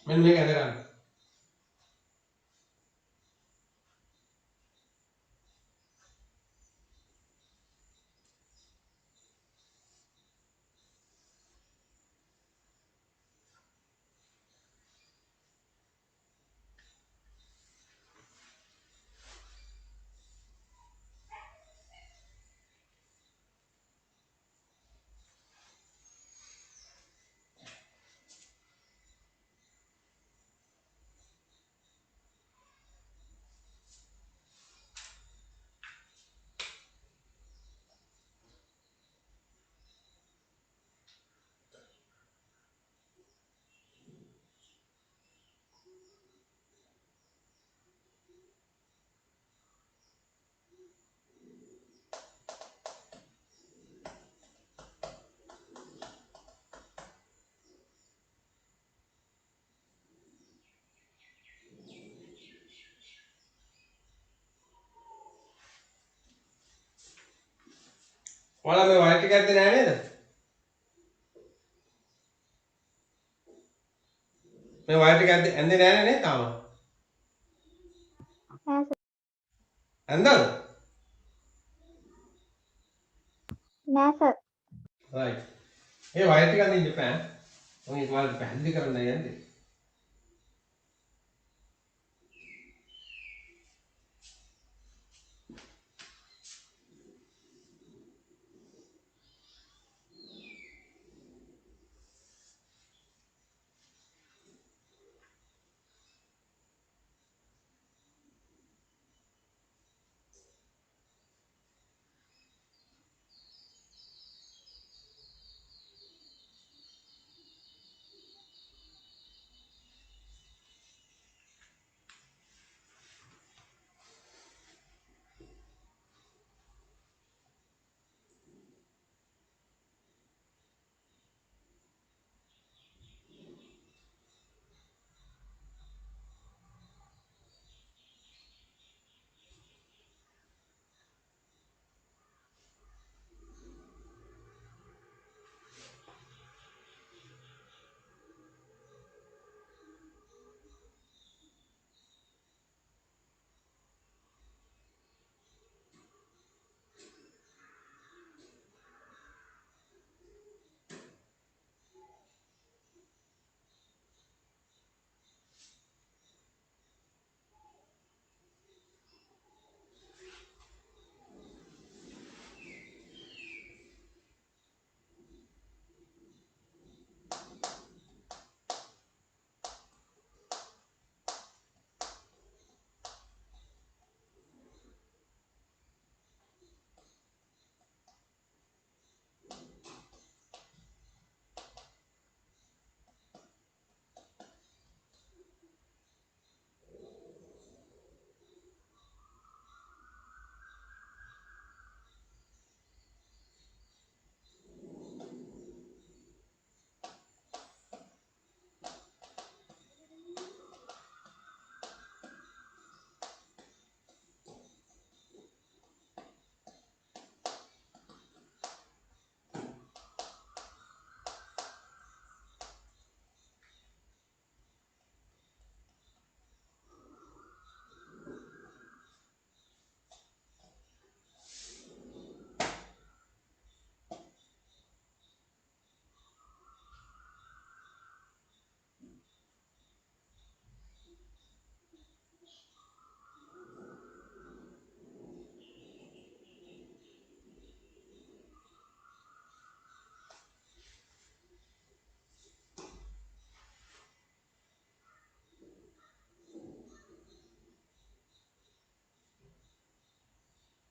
මෙන්න මේක ඇද ගන්න. ඔයාලා මේ වයර් ටික ඇද්දේ නැහැ නේද? මේ වයර් ටික ඇද්දේ නැහැ නේ තාම. නෑ සර්. ඇන්දද? නෑ සර්. right. ඒ වයර් ටික අඳින්න එපා. මම ඒක ඔයාලට පැහැදිලි කරන්න යන්නේ.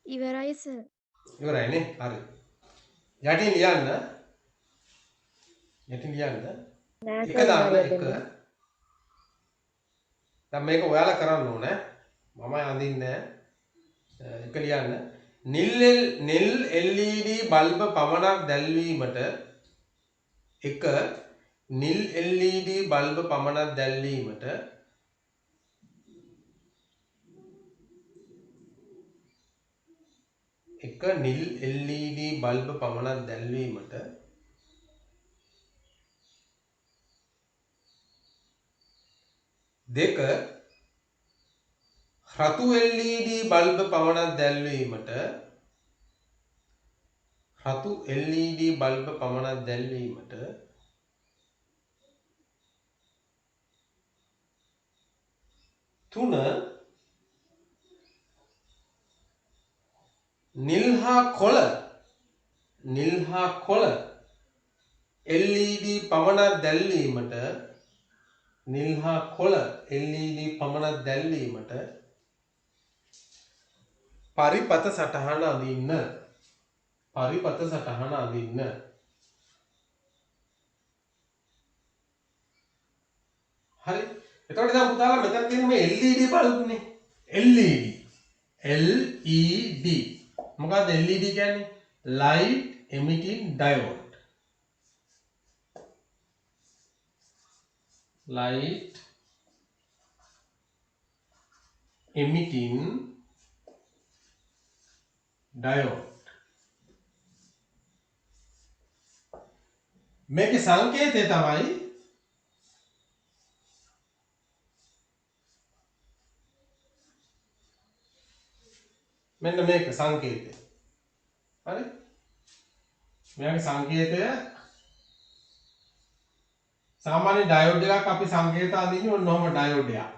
ඉවරයි සර්. ඉවරයි නේ? හරි. යටින් ලියන්න. යටින් ලියන්න. නෑ එක සර් දාන්න විනාඩියක් එක. දෙන්න. දැන් මේක ඔයාලා කරන්න ඕනේ. මම අඳින්නේ නැහැ. එක ලියන්න. නිල් LED බල්බ පමණක් දැල්වීමට එක නිල් LED බල්බ පමණක් දැල්වීමට එක නිල් LED බල්බ පමණක් දැල්වීමට දෙක රතු LED බල්බ පමණක් දැල්වීමට රතු LED බල්බ පමණක් දැල්වීමට තුන නිල් හා කොළ LED පමණක් දැල්වීමට නිල් හා කොළ LED පමණක් දැල්වීමට පරිපත සටහන අඳින්න. පරිපත සටහන අඳින්න. හරි. එතකොට දැන් පුතාලා මෙතන තියෙන මේ LED බල්බ්නේ. LED. LED. මොකක්ද LED කියන්නේ? Light emitting diode. Light emitting diode. මේකේ සංකේතය තමයි මෙන්න මේක සංකේතය. හරි? මෙයාගේ සංකේතය සාමාන්‍ය ඩයෝඩ් එකක් අපි සංකේත අඳින්නේ ඔන්නෝම ඩයෝඩ් එකක්.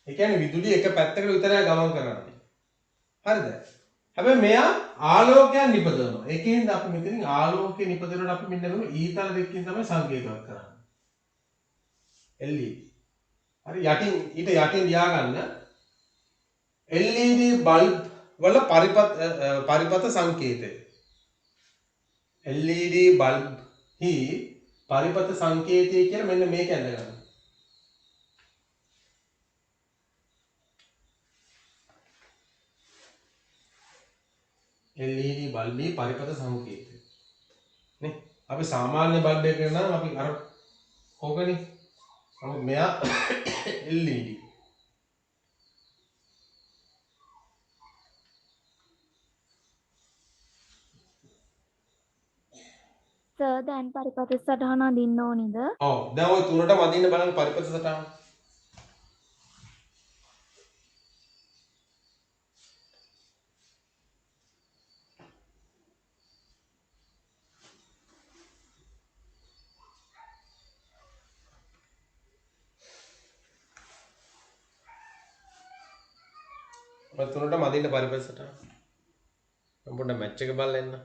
ඒ කියන්නේ විදුලිය එක පැත්තකට විතරයි ගමන් කරන්නේ. හරිද? හැබැයි මෙයා ආලෝකයක් නිපදවනවා. ඒකෙන්ද අපි මෙතනින් ආලෝකය නිපදවනකොට අපි මෙන්න මේ ඊතල දෙකකින් තමයි සංකේතවත් කරන්නේ. LED. හරි යටින් ඊට යටින් ලියාගන්න LED බල්බ් වල පරිපත සංකේතය. LED බල්බ් හි පරිපත සංකේතය කියලා මෙන්න මේක ඇඳගන්න. LED බල්බේ පරිපත සංකේතය. නේ? අපි සාමාන්‍ය බල්බ් එකක නම් අපි අර ඕකනේ. නමුත් මෙයා LED. සර් දැන් පරිපත සටහන අඳින්න ඕනිද? ඔව්. දැන් ওই තුනටම අදින්න බලන්න පරිපත සටහන. ඔය තුනටම අදින්න පරිපත සටහන. මම පොඩ්ඩක් මැච් එක බලලා එන්න.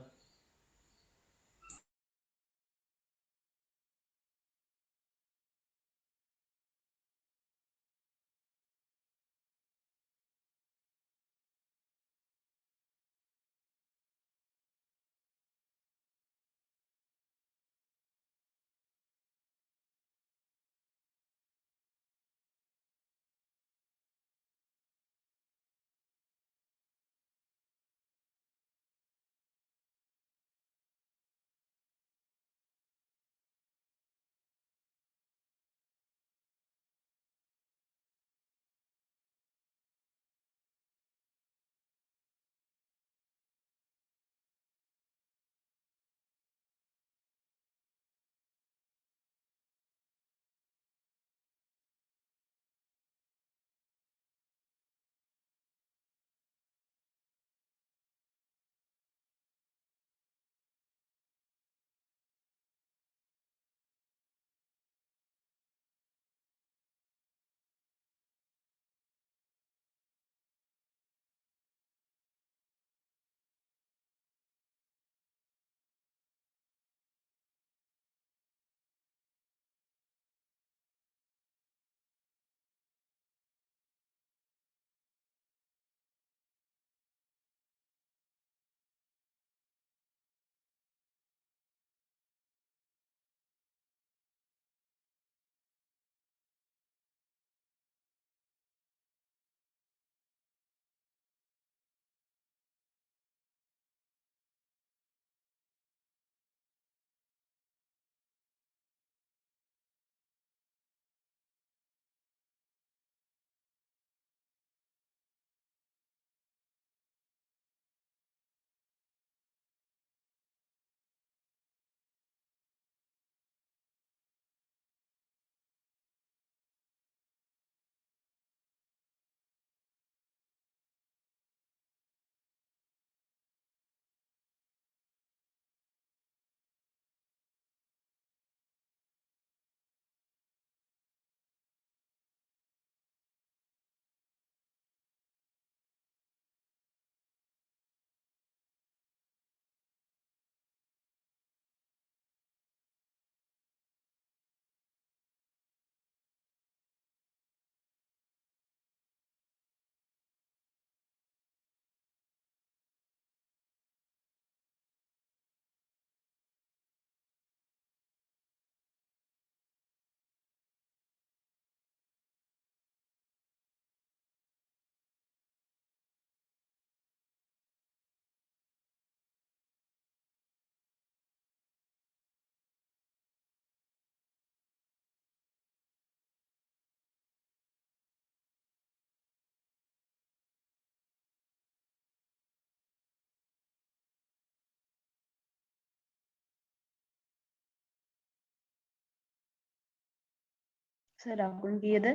සර් අකුණු කීයද?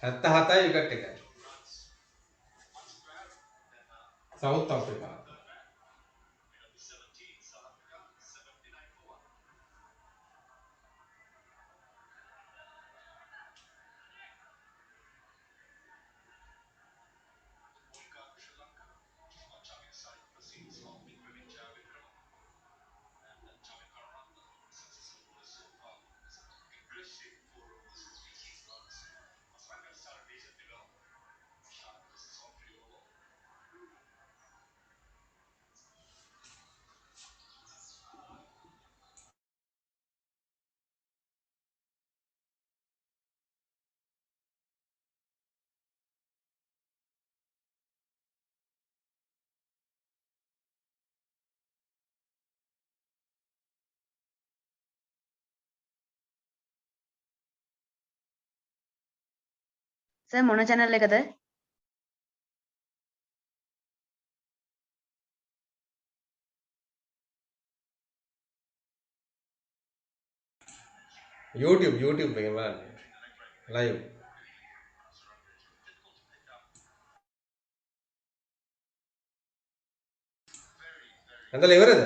හැත්ත හතයි විකට් එකයි. සවුත් අප්‍රිකා. සර් මොන channel එකද? YouTube එකේ බලන්න. live. ඇඳලා ඉවරද?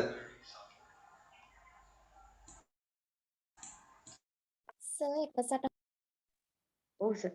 සර් එකසට ඔව් සර්.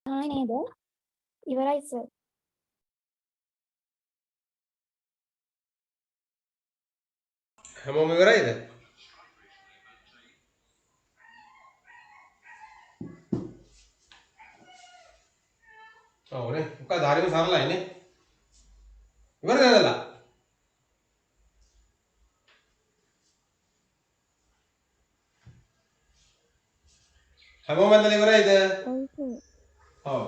නේද? ඉවරයි සර්. හැමෝම ඉවරයිද? ඔව්නේ. මොකද හරියම සරලයි නේ. ඉවරද ඇඳලා? හැමෝම ඇඳලා ඉවරයිද? ඔව් සර්. ඔව්.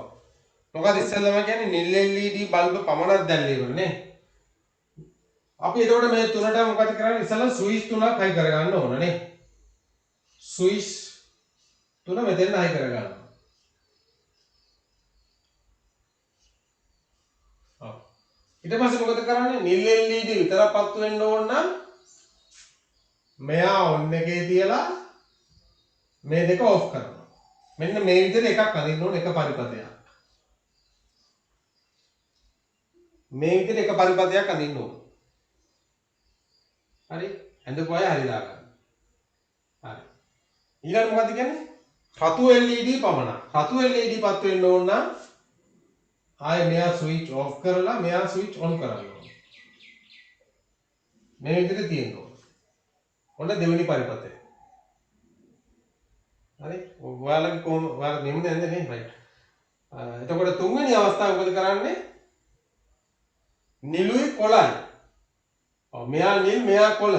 මොකද ඉස්සෙල්ලාම කියන්නේ නිල් LED බල්බ පමණක් දැල්ලා ඉවරනේ. අපි එතකොට මේ තුනට මොකද කරන්නේ? ඉස්සෙල්ලා ස්විච් තුනක් හයි කරගන්න ඕන නේ. ස්විච් තුන මෙතෙන් හයි කරගන්න. ඔව්. ඊට පස්සේ මොකද කරන්නේ? නිල් LED විතරක් පත්තු වෙන්න ඕන නම් මෙයා ඔන් එකේ තියලා මේ දෙක ඔෆ් කරනවා. මෙන්න මේ විදිහට එකක් අදින්න ඕන එක පරිපතයක්. මේ විදිහට එක පරිපතයක් අදින්න ඕන. හරි? ඇඳපු අය හරි දාගන්න. හරි. ඊළඟ මොකද්ද කියන්නේ? රතු LED පමණක්. රතු LED පත් වෙන්න ඕන නම් ආයේ මෙයා ස්විච් ඔෆ් කරලා මෙයා ස්විච් ඔන් කරන්න ඕන. මේ විදිහට තියෙන්න ඕන. ඔන්න දෙවෙනි පරිපතය. හරි? ඔයාලගේ කොහොම ඔයාලා මෙහෙම නැන්ද නේ? රයිට්. එතකොට තුන්වෙනි අවස්ථාව මොකද කරන්නේ? නිලුයි කොළයි. ඔව් මෙයා නිල් මෙයා කොළ.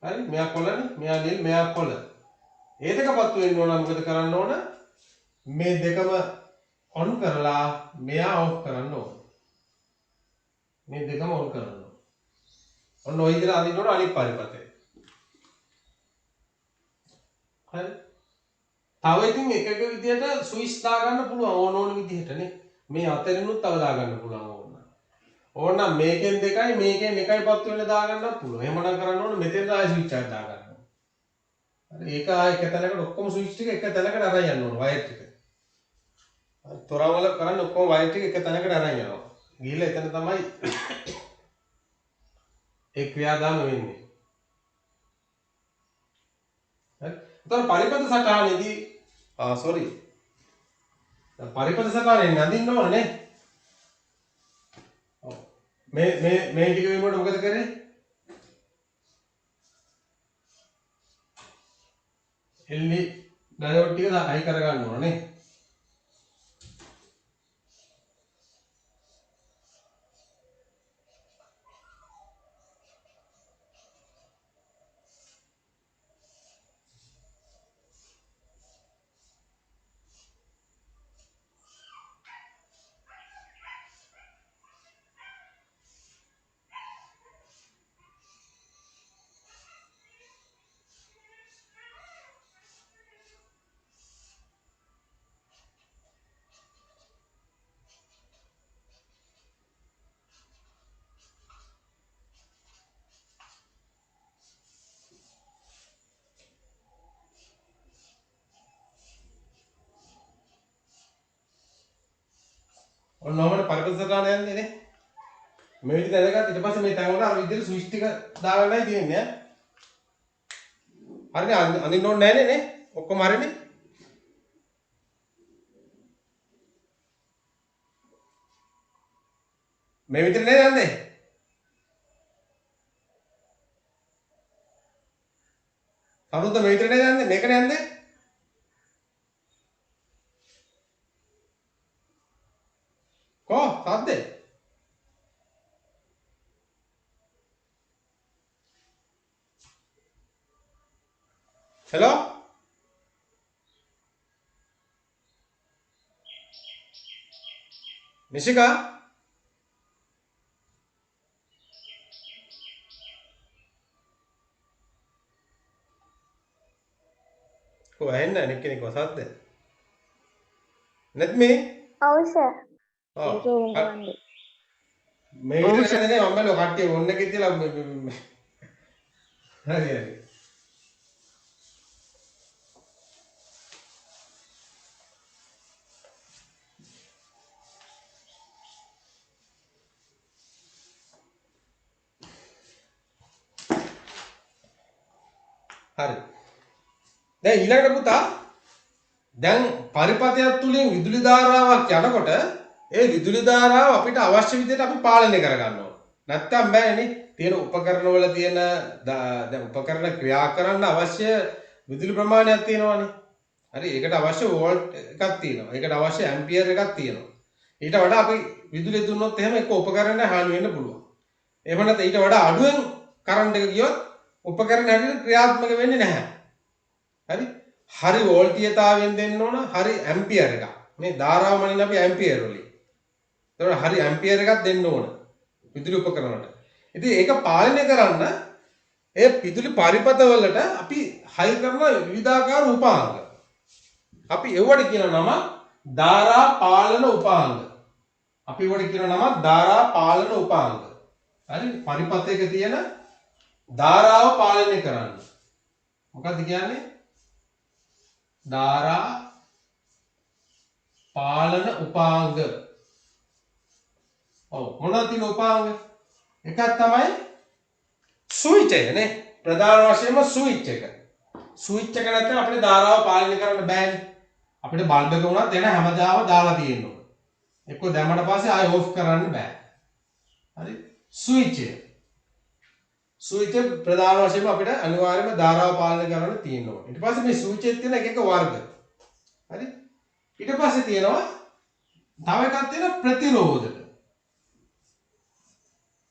හරි මෙයා කොළනේ මෙයා නිල් මෙයා කොළ. ඒ දෙකපත් වෙන්න ඕන මොකද කරන්න ඕන? මේ දෙකම ඔන් කරලා මෙයා ඔෆ් කරන්න ඕන. මේ දෙකම ඔන් කරන්න ඕන. ඔන්න ඔය විදිහට අදින්න ඕන අනිත් පරිපතේ. හරි. තව ඉතින් එක විදිහට ස්විච් දාගන්න පුළුවන් ඕන විදිහටනේ. මේ අතරිනුත් තව දාගන්න පුළුවන් ඕන. ඕනනම් මේකෙන් දෙකයි මේකෙන් එකයිපත් වෙන්න දාගන්නත් පුළුවන්. එහෙමනම් කරන්න ඕන මෙතෙන් ආයෙ ස්විච් එකක් දාගන්න ඕන. හරි ඒක ආයෙ එක තැනකට ඔක්කොම ස්විච් ටික එක තැනකට අරන් යන්න ඕන වයර් ටික. හරි තොරවල කරන්න ඔක්කොම වයර් ටික එක තැනකට අරන් යනවා. ගිහලා එතන තමයි ඒ ක්‍රියාදාම වෙන්නේ. හරි. එතකොට පරිපත සටහනේදී sorry. පරිපත සටහනේ නදින්න ඕනේ. ඔව්. මේ ටික වෙනකොට මොකද කරන්නේ? එල්ලි ඩයෝඩ් ටික හයි කර ගන්න ඕනේ. ඔන්න ඔහමද පරිපත සටහන යන්නේ නේ. මේ විදිහට දැනගත්ත ඊට පස්සේ මේ තැන් වල අර විදිහට ස්විච් ටික දාගන්නයි තියෙන්නේ ඈ. හරිනේ අඳින්න ඕනේ නැහනේ නේ. ඔක්කොම හරිනේ. මේ විදිහට නේද යන්නේ? අරුද්ද මේ විදිහට නේද යන්නේ? මේකනේ යන්නේ? කො සද්දේ? හෙලෝ? නිශිකා? කො ඇහෙන්නේ නැහැ නෙක්කෙනෙක් වසද්ද? නැත් මේ? ඔව් සර්. ඒක ඕම් කරන්නේ. මේ විදිහට නේ මම බැලුවා කට්ටිය ඔන්න එකේ තියලා හරි හරි. හරි. දැන් ඊළඟට පුතා දැන් පරිපතයක් තුලින් විදුලි ධාරාවක් යනකොට ඒ විදුලි ධාරාව අපිට අවශ්‍ය විදිහට අපි පාලනය කරගන්න ඕන. නැත්තම් බෑනේ. තියෙන උපකරණ වල තියෙන දැන් උපකරණ ක්‍රියා කරන්න අවශ්‍ය විදුලි ප්‍රමාණයක් තියෙනවානේ. හරි ඒකට අවශ්‍ය වෝල්ට් එකක් තියෙනවා. ඒකට අවශ්‍ය ඇම්පියර් එකක් තියෙනවා. ඊට වඩා අපි විදුලිය දුන්නොත් එහෙම එක උපකරණයක් හානි වෙන්න පුළුවන්. එහෙම නැත්නම් ඊට වඩා අඩුවෙන් කරන්ට් එක ගියොත් උපකරණ හැටියට ක්‍රියාත්මක වෙන්නේ නැහැ. හරි හරි වෝල්ටීයතාවයෙන් දෙන්න ඕන හරි ඇම්පියර් එකක්. මේ ධාරාව මනින්න අපි ඇම්පියර් වලින්. ඒතකොට හරි ඇම්පියර් එකක් දෙන්න ඕන විදුලි උපකරණවලට. ඉතින් ඒක පාලනය කරන්න ඒ විදුලි පරිපත වලට අපි හයි කරන විවිධාකාර උපාංග. අපි ඒවට කියන නම ධාරා පාලන උපාංග. අපි ඒවට කියන නම ධාරා පාලන උපාංග. හරි පරිපතයක තියෙන ධාරාව පාලනය කරන්න. මොකක්ද කියන්නේ? ධාරා පාලන උපාංග. ඔව් මොනවද තියෙන උපාංග? එකක් තමයි ස්විච් එක නේ. ප්‍රධාන වශයෙන්ම ස්විච් එක. ස්විච් එක නැත්නම් අපිට ධාරාව පාලනය කරන්න බෑනේ. අපිට බල්බ් එක උනත් එන හැමදාම දාලා තියෙන්න ඕන. එක්ක දැම්මට පස්සේ ආයෙ ඕෆ් කරන්න බෑ. හරි ස්විච් එක. ස්විච් එක ප්‍රධාන වශයෙන්ම අපිට අනිවාර්යයෙන්ම ධාරාව පාලනය කරන්න තියෙන්න ඕන. ඊට පස්සේ මේ ස්විච් එකේ තියෙන එක එක වර්ග. හරි ඊට පස්සේ තියෙනවා තව එකක් තියෙනවා ප්‍රතිරෝධක.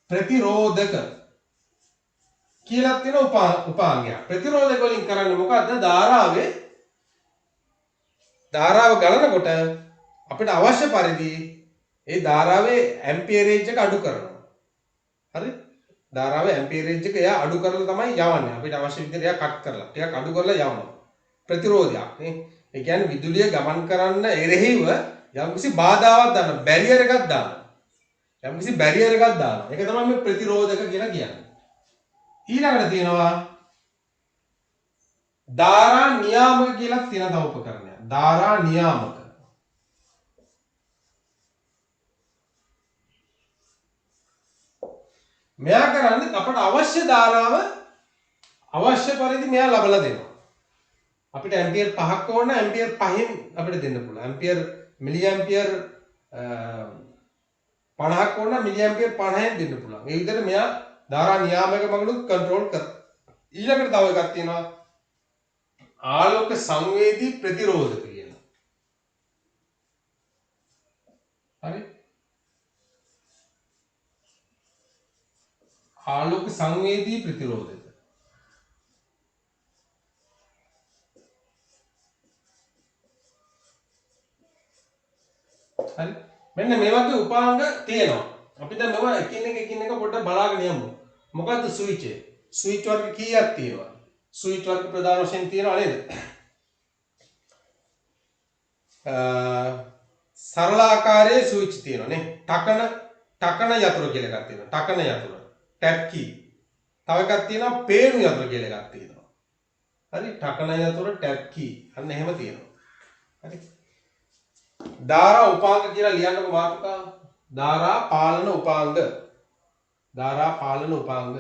ප්‍රතිරෝධක කියලා තියෙන උපාංගයක්. ප්‍රතිරෝධක වලින් කරන්නේ මොකද්ද? ධාරාව ගලනකොට අපිට අවශ්‍ය පරිදි ඒ ධාරාවේ ඇම්පියරේජ් එක අඩු කරනවා. හරි? ධාරාවේ ඇම්පියරේජ් එක එයා අඩු කරලා තමයි යවන්නේ. අපිට අවශ්‍ය විදිහට එයා කට් කරලා ටිකක් අඩු කරලා යවනවා. ප්‍රතිරෝධයක් නේ. ඒ කියන්නේ විදුලිය ගමන් කරන්න එරෙහිව යම්කිසි බාධාවක් දාන බැරියර් එකක් දානවා. යම්කිසි බැරියර් එකක් දානවා. ඒක තමයි මේ ප්‍රතිරෝධක කියලා කියන්නේ. ඊළඟට තියෙනවා ධාරා නියාමක කියලා තියෙන තව උපකරණයක්. ධාරා නියාමක. මෙයා කරන්නේ අපට අවශ්‍ය ධාරාව අවශ්‍ය පරිදි මෙයා ලබලා දෙනවා. අපිට ඇම්පියර් 5ක් ඕන නම් ඇම්පියර් 5න් අපිට දෙන්න පුළුවන්. ඇම්පියර් මිලි ඇම්පියර් 50ක් ඕන නම් මිලි ඇම්පියර් 50න් දෙන්න පුළුවන්. ඒ විදිහට මෙයා ධාරා නියාමක මගලුත් කන්ට්‍රෝල් කරනවා. ඊළඟට තව එකක් තියෙනවා ආලෝක සංවේදී ප්‍රතිරෝධක කියන. හරි? ආලෝක සංවේදී ප්‍රතිරෝධක. හරි? මෙන්න මේ වගේ උපාංග තියෙනවා. අපි දැන් මේවා එකින් එක පොඩ්ඩක් බලාගෙන යමු. මොකද්ද ස්විච් එක? ස්විච් වර්ග කීයක් තියෙනවා? ස්විච් වර්ග ප්‍රධාන වශයෙන් තියෙනවා නේද? සරල ආකාරයේ ස්විච් තියෙනවා නේ. ටකන යතුරු කියලා එකක් තියෙනවා. ටකන යතුරු. ටැප් කී. තව එකක් තියෙනවා පේනු යතුරු කියලා එකක් තියෙනවා. හරි? ටකන යතුරු ටැප් කී. අන්න එහෙම තියෙනවා. හරි? ධාරා උපාංග කියලා ලියන්නකො මාතෘකාව. ධාරා පාලන උපාංග. ධාරා පාලන උපාංග.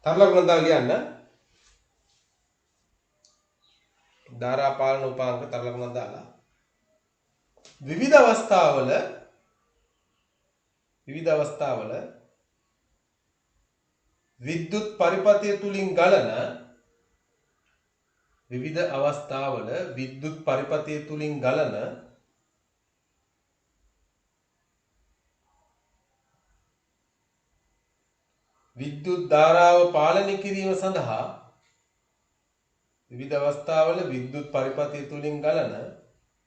තරලගුණතාව ලියන්න. ධාරා පාලන උපාංග තරලගුණ දාලා විවිධ අවස්ථාවල විද්‍යුත් පරිපථය තුලින් ගලන විවිධ අවස්ථාවල විද්‍යුත් පරිපථය තුලින් ගලන විද්‍යුත් ධාරාව පාලනය කිරීම සඳහා විවිධ අවස්ථාවල විද්‍යුත් පරිපථය තුලින් ගලන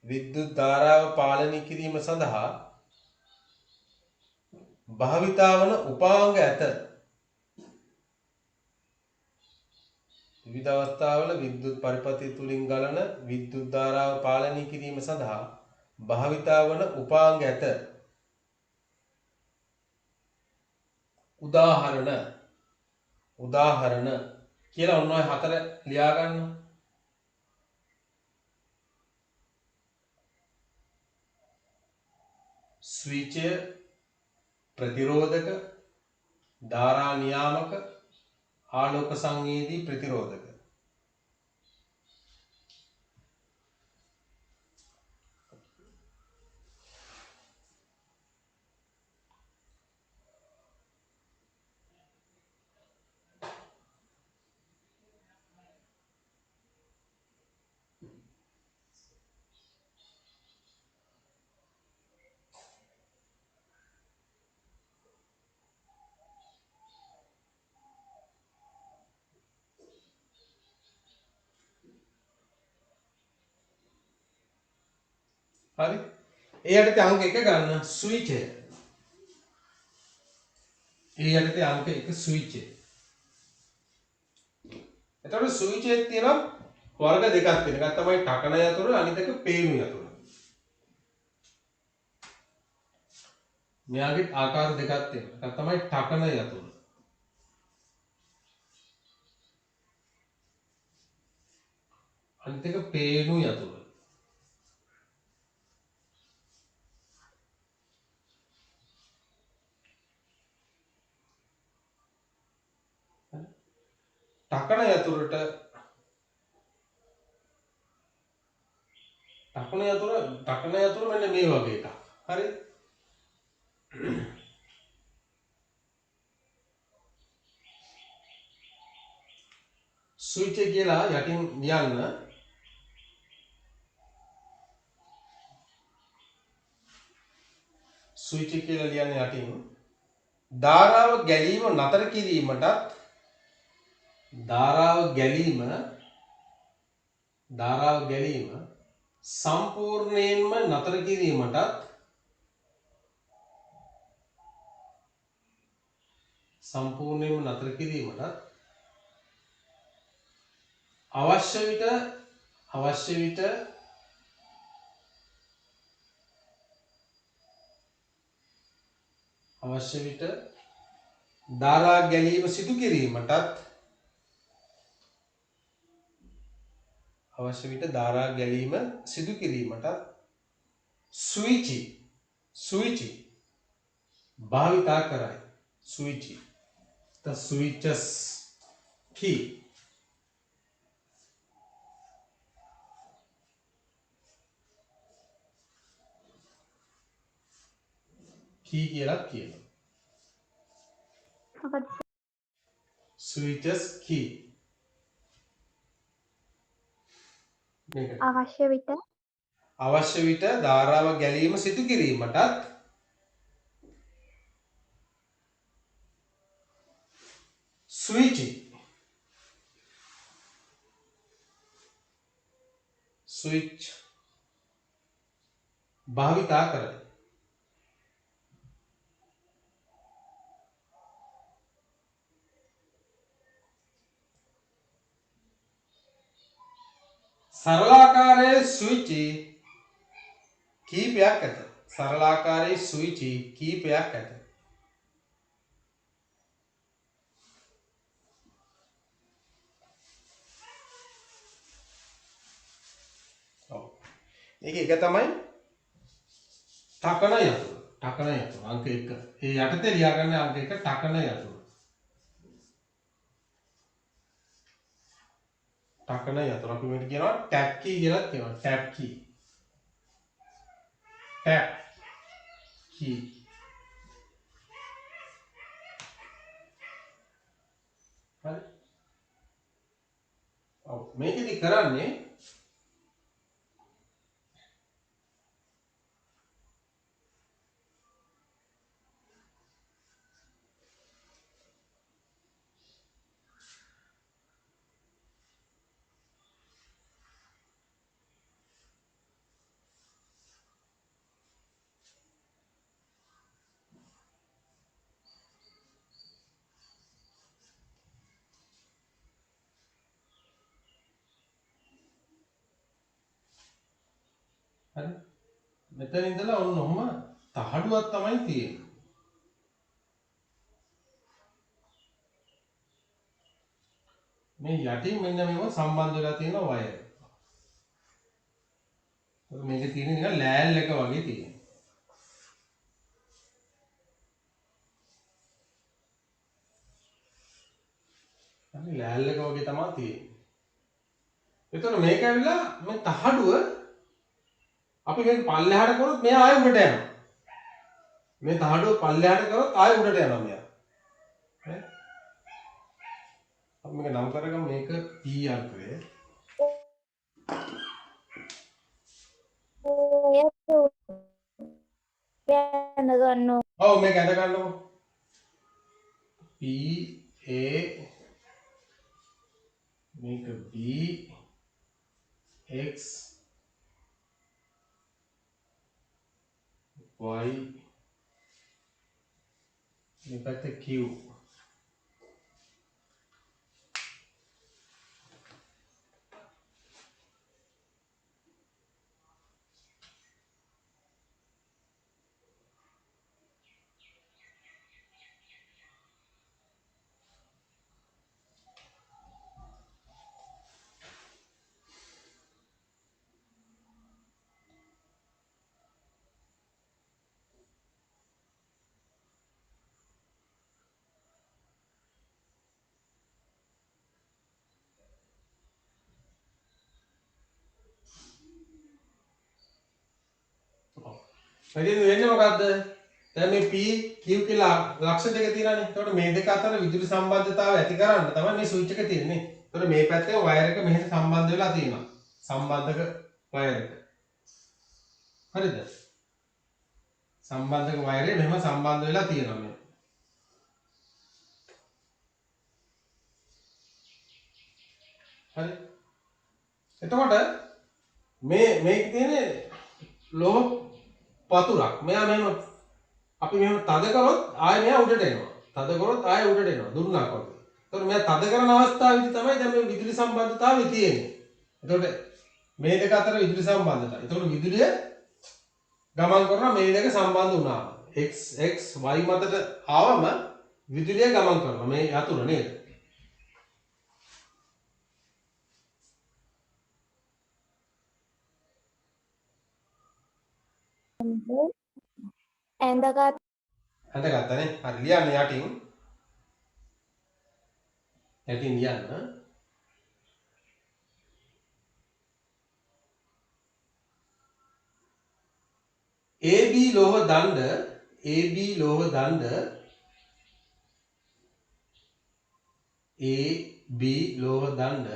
විද්‍යුත් ධාරාව පාලනය කිරීම සඳහා භාවිතා වන උපාංග ඇත. විවිධ අවස්ථාවල විද්‍යුත් පරිපථය තුලින් ගලන විද්‍යුත් ධාරාව පාලනය කිරීම සඳහා භාවිතා වන උපාංග ඇත. උදාහරණ කියලා ඔන්න ඔය හතර ලියා ගන්න. ස්විචය, ප්‍රතිරෝධක, ධාරා නියාමක, ආලෝක සංවේදී ප්‍රතිරෝධක. හරි? ඒ යටතේ අංක 1 ගන්න ස්විචය. ඒ යටතේ අංක 1 ස්විචය. එතකොට ස්විචයේ තියෙන වර්ග දෙකක් තියෙනවා. එකක් තමයි ටකන යතුරු, අනිත් එක පේනු යතුරු. මෙයාගේ ආකාර දෙකක් තියෙනවා. එකක් තමයි ටකන යතුරු. අනිත් එක පේනු යතුරු. ටකන යතුරු මෙන්න මේ වගේ එකක්. හරි? ස්විච් එක කියලා යටින් ලියන්න ස්විච් කියලා ලියන්නේ යටින්. ධාරාව ගැලීම නතර කිරීමටත් ධාරාව ගැලීම සම්පූර්ණයෙන්ම නතර කිරීමටත් අවශ්‍ය විට ධාරා ගැලීම සිදු කිරීමටත් ස්විචි භාවිතා කරයි. the switches key කියලා කියනවා. මොකද switches key මේක අවශ්‍ය විට ධාරාව ගැලීම සිදු කිරීමටත් ස්විච් භාවිතා කරයි. සරලාකාරයේ ස්විච් කීපයක් ඇත. මේක එක තමයි ටකන යතුර. අංක 1. ඒ යටතේ ලියාගන්න අංක 1 ටකන යතුර. අපි මේකට කියනවා ටැප් කී කියලා කියනවා. ටැප් කී. හරි. ඔව් මේකෙදි කරන්නේ හරි මෙතන ඉඳලා ඔන්න ඔහම තහඩුවක් තමයි තියෙන්නේ. මේ යටින් මෙන්න මේව සම්බන්ධ වෙලා තියෙන වයර්. මේක තියෙන නිකන් ලෑල් එක වගේ තියෙනවා. හරි ලෑල් එක වගේ තමයි තියෙන්නේ. එතකොට මේක ඇවිල්ලා මේ තහඩුව අපි මේක පල්ලෙහාට කරොත් මෙයා ආයෙ උඩට යනවා. මේ තහඩුව පල්ලෙහාට කරොත් ආයෙ උඩට යනවා මෙයා. හරි. අපි මේක නම් කරගමු මේක P අංකය. ඔව් මේක ඇඳ ගන්නකො. P A මේක B X Y මේ පැත්තේ Q. මෙතන වෙන්නේ මොකද්ද? දැන් මේ P Q කියලා ලක්ෂ දෙක තියෙනවානේ. එතකොට මේ දෙක අතර විදුලි සම්බන්ධතාවය ඇති කරන්න තමයි මේ ස්විච් එක තියෙන්නේ. එතකොට මේ පැත්තේ වයර් එක මෙහෙට සම්බන්ධ වෙලා තියෙනවා. සම්බන්ධක වයර් එක. හරිද? සම්බන්ධක වෛරය මෙහෙම සම්බන්ධ වෙලා තියෙනවා මේ. හරි. එතකොට මේක තියෙන්නේ ලෝහ පතුරක්. මෙයා මෙහෙම අපි මෙහෙම තද කරොත් ආයෙ මෙයා උඩට එනවා. තද කරොත් ආයෙ උඩට එනවා. දුන්නක් වගේ. එතකොට මෙයා තද කරන අවස්ථාවේදී තමයි දැන් මේ විදුලි සම්බන්ධතාවය තියෙන්නේ. එතකොට මේ දෙක අතර විදුලි සම්බන්ධතාවය. එතකොට විදුලිය ගමන් කරනවා මේ දෙක සම්බන්ධ වුණාම. x y මතට ආවම විදුලිය ගමන් කරනවා මේ යතුරු නේද? ඇඳගත් හඳගත්තනේ. හරි ලියන්න යටින්. යටින් ලියන්න. AB ලෝහ දණ්ඩ AB ලෝහ දණ්ඩ AB ලෝහ දණ්ඩ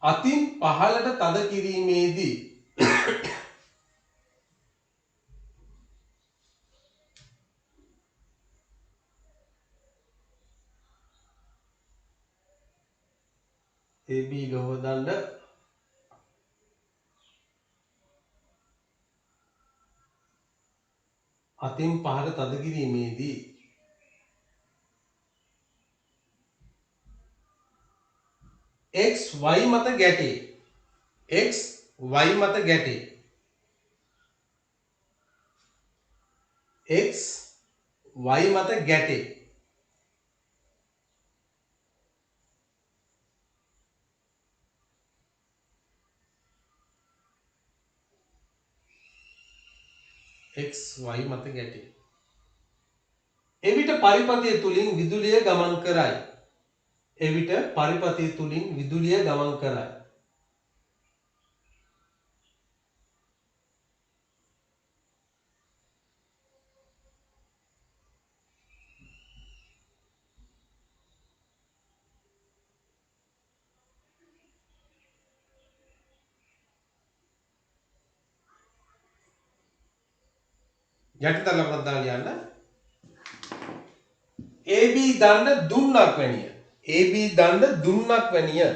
අතින් පහළට තද කිරීමේදී AB ලෝහ දණ්ඩ අතින් පහළට තද කිරීමේදී x y මත ගැටේ. x y මත ගැටේ. x y මත ගැටේ. x y මත ගැටේ. එවිට පරිපථය තුලින් විදුලිය ගමන් කරයි. එවිට පරිපථය තුලින් විදුලිය ගමන් කරයි. යටිතල ලකුණක් දාලා ලියන්න. AB දණ්ඩ දුන්නක් වැනිය. AB දණ්ඩ දුන්නක් වැනිය.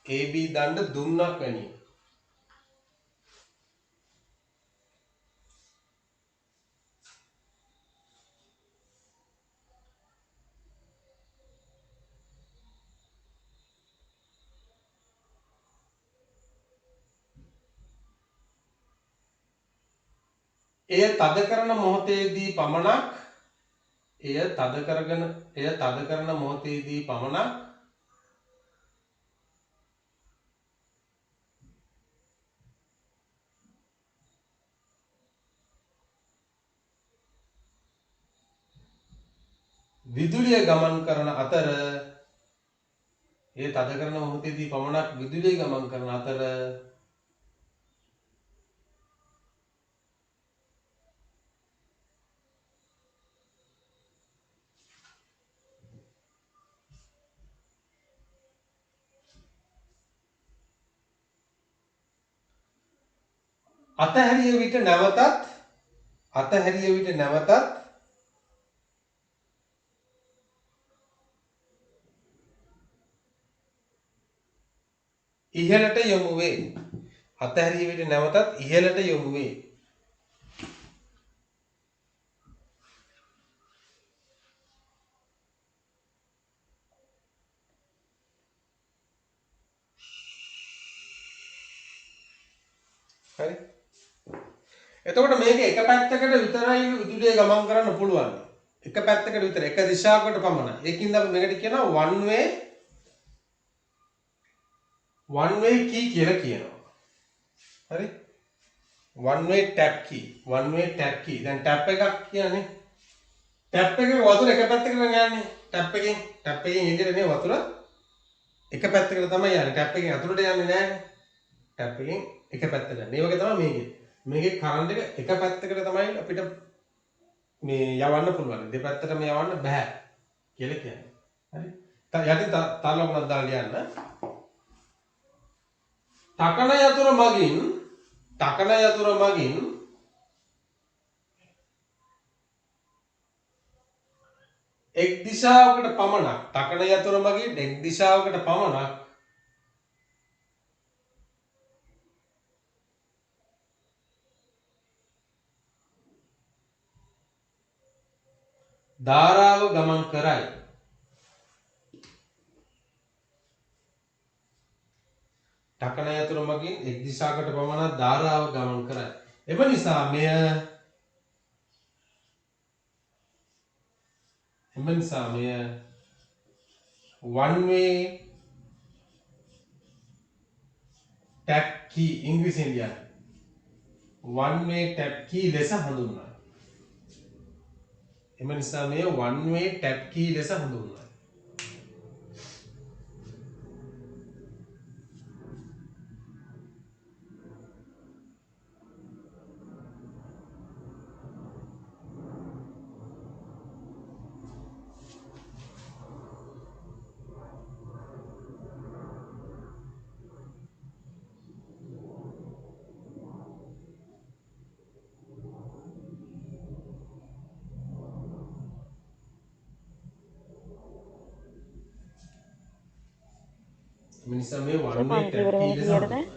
AB දණ්ඩ දුන්නක් වැනිය. එය තද කරන මොහොතේදී පමණක් විදුලිය ගමන් කරන අතර අතහැරිය විට නැවතත් ඉහළට යොමු වේ. අතහැරිය විට නැවතත් ඉහළට යොමු වේ. හරි. එතකොට මේක එක පැත්තකට විතරයි විදුලිය ගමන් කරන්න පුළුවන්. එක පැත්තකට විතර එක දිශාවකට පමණයි. ඒකින්ද අපි මේකට කියනවා one way key කියලා කියනවා. හරි? one way tap key. දැන් tap එකක් කියන්නේ tap එකේ වතුර එක පැත්තකට යන්නේ. tap එකෙන් එළියට නේ වතුර එක පැත්තකට තමයි යන්නේ. tap එකෙන් අතුරට යන්නේ නැහැ. tap එකෙන් එක පැත්තකට යන්නේ. ඒ වගේ තමයි මේකේ කරන්ට් එක එක පැත්තකට තමයි අපිට මේ යවන්න පුළුවන්. දෙපැත්තටම යවන්න බෑ කියලා කියන්නේ. හරි? යටින් තර ලකුණක් දාලා ලියන්න. තකන යතුර මගින් එක් දිශාවකට පමණක් තකන යතුර මගින් එක් දිශාවකට පමණක් ධාරාව ගමන් කරයි. තකන යතුර මගින් එක් දිශාවකට පමණක් ධාරාව ගමන් කරයි. එම නිසා මෙය one way tap key ඉංග්‍රීසියෙන් කියන්නේ one way tap key ලෙස හඳුන්වනවා. එම නිසා මෙය one way tap key ලෙස හඳුන්වනවා. මිනිසා මේ one way tap key ලෙස හඳුන්වනවා.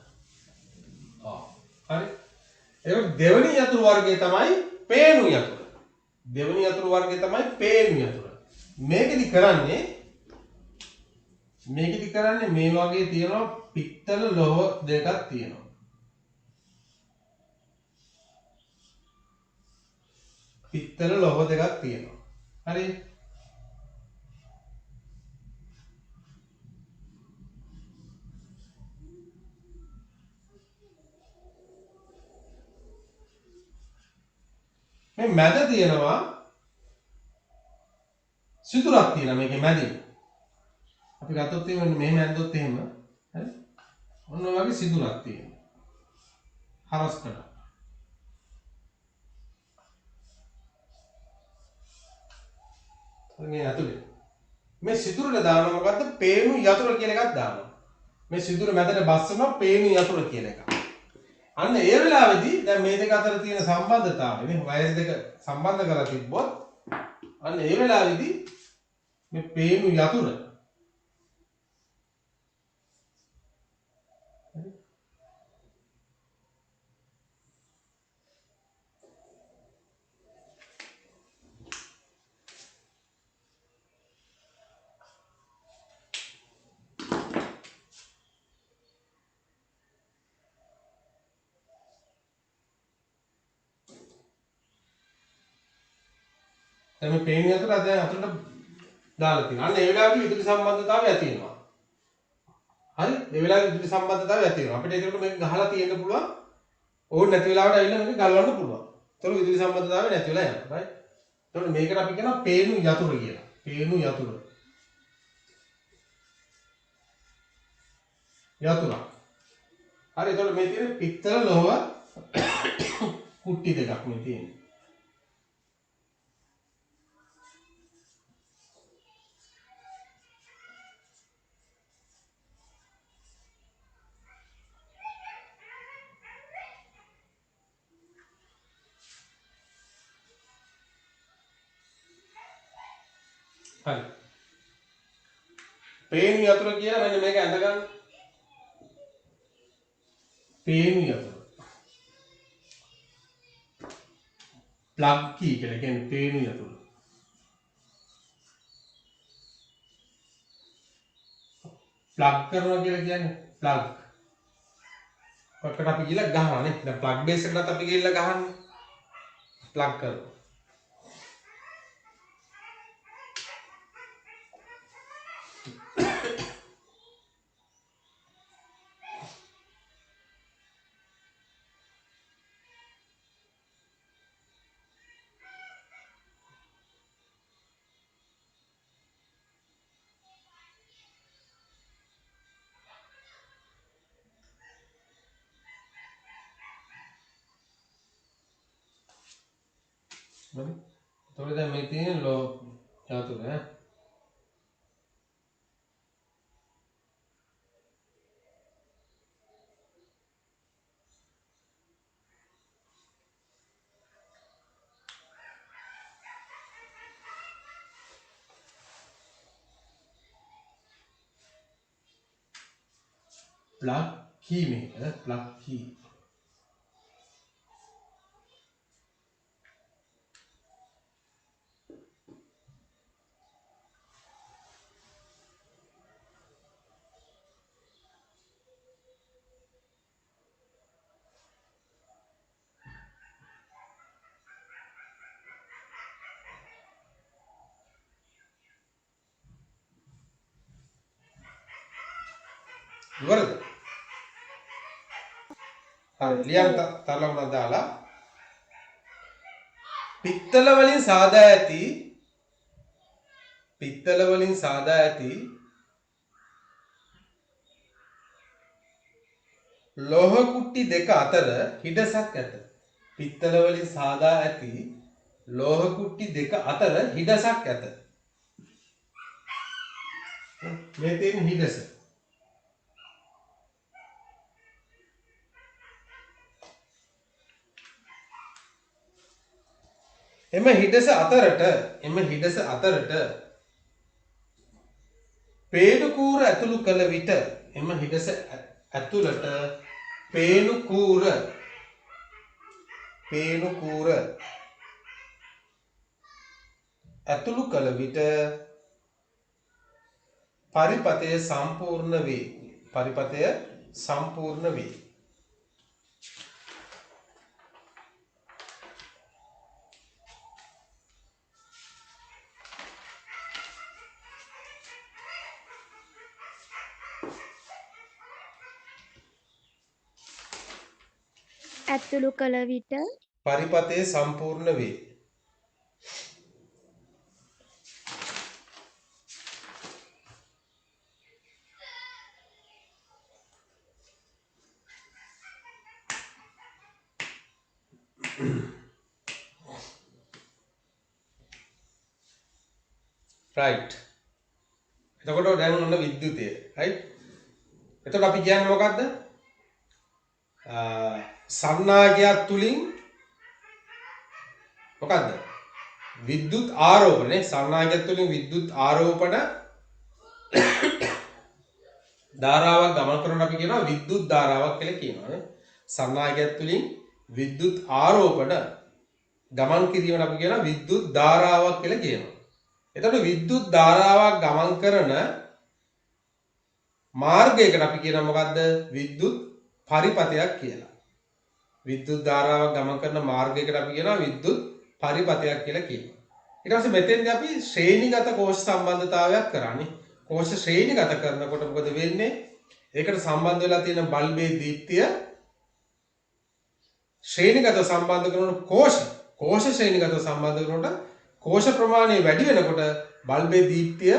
හරි. ඒක දෙවෙනි යතුරු වර්ගය තමයි පේනු යතුර. දෙවෙනි යතුරු වර්ගය තමයි පේනු යතුර. මේකෙදි කරන්නේ මේ වගේ තියෙනවා පිත්තල ලෝහ දෙකක් තියෙනවා. පිත්තල ලෝහ දෙකක් තියෙනවා. හරි. මේ මැද තියෙනවා සිදුරක් තියෙනවා මේකේ මැදින්. අපි ගත්තොත් එහෙම මෙහෙම ඇද්දොත් එහෙම හරි. ඔන්න ඔය වගේ සිදුරක් තියෙනවා. හරස්කඩ. මේ ඇතුලේ. මේ සිදුරට දානවා මොකද්ද? පේනු යතුර කියන එකක් දානවා. මේ සිදුර මැදට බස්සනවා පේනු යතුර කියන එක. අන්න ඒ වෙලාවේදී දැන් මේ දෙක අතර තියෙන සම්බන්ධතාවය මේ වයර් දෙක සම්බන්ධ කරලා තිබ්බොත් අන්න ඒ වෙලාවේදී මේ පේනු යතුර දැන් මේ පේන යතුර දැන් අතට දාලා තියෙනවා. අන්න ඒ වෙලාවේදී විදුලි සම්බන්ධතාවය ඇති වෙනවා. හරි? ඒ වෙලාවේ විදුලි සම්බන්ධතාවය ඇති වෙනවා. අපිට ඒකට මේක ගහලා තියෙන්න පුළුවන්. ඕන නැති වෙලාවට ඇවිල්ලා මේක ගලවන්න පුළුවන්. ඒතකොට විදුලි සම්බන්ධතාවය නැති වෙලා යනවා. right? ඒතකොට මේකට අපි කියනවා පේනු යතුර කියලා. පේනු යතුර. යතුරක්. හරි ඒතකොට මේ තියෙන පිත්තල ලෝහ කුට්ටි දෙකක් මේ තියෙන්නේ. හරි. පේනු යතුර කියලා මෙන්න මේක ඇඳ ගන්න. පේනු යතුර. ප්ලග් කී කියලා කියන්නේ පේනු යතුර. ප්ලග් කරනවා කියලා කියන්නේ ප්ලග්. ඔකට අපි ගිහලා ගහනවා නේ. දැන් ප්ලග් බේස් එකකට අපි ගිහලා ගහන්නේ. ප්ලග් කරනවා. හරි. එතකොට දැන් මේ තියෙන ලෝ යතුර ඈ. ප්ලග් කී මේක ප්ලග් කී. ඉවරද? හරි ලියන්න තරලවුණා දාලා පිත්තල වලින් සාදා ඇති ලෝහ කුට්ටි දෙක අතර හිඩසක් ඇත. පිත්තල වලින් සාදා ඇති ලෝහ කුට්ටි දෙක අතර හිඩසක් ඇත. මේ තියෙන හිඩස. එම හිඩස අතරට පේනු කූර ඇතුළු කළ විට එම හිඩස ඇතුළට පේනු කූර ඇතුළු කළ විට පරිපතය සම්පූර්ණ වේ. ඇතුළු කළ විට පරිපතය සම්පූර්ණ වේ. right. එතකොට දැන් ඔන්න විද්‍යුතය. right. එතකොට අපි කියන්නේ මොකද්ද? සන්නාගයක් තුලින් මොකද්ද? විද්‍යුත් ආරෝපණය. සන්නාගයක් තුලින් විද්‍යුත් ආරෝපණ ධාරාවක් ගමන් කරන අපි කියනවා විද්‍යුත් ධාරාවක් කියලා කියනවා නේ. සන්නාගයක් තුලින් විද්‍යුත් ආරෝපණ ගමන් කිරීමට අපි කියනවා විද්‍යුත් ධාරාවක් කියලා කියනවා. එතකොට විද්‍යුත් ධාරාවක් ගමන් කරන මාර්ගයකට අපි කියනවා මොකද්ද? විද්‍යුත් පරිපතයක් කියලා. විද්‍යුත් ධාරාවක් ගමන් කරන මාර්ගයකට අපි කියනවා විද්‍යුත් පරිපතයක් කියලා කියනවා. ඊට පස්සේ මෙතෙන්දී අපි ශ්‍රේණිගත කෝෂ සම්බන්ධතාවයක් කරන්නේ. කෝෂ ශ්‍රේණිගත කරනකොට මොකද වෙන්නේ? ඒකට සම්බන්ධ වෙලා තියෙන බල්බේ දීප්තිය ශ්‍රේණිගත සම්බන්ධ කරනකොට කෝෂ ශ්‍රේණිගත සම්බන්ධ කරනකොට කෝෂ ප්‍රමාණය වැඩි වෙනකොට බල්බේ දීප්තිය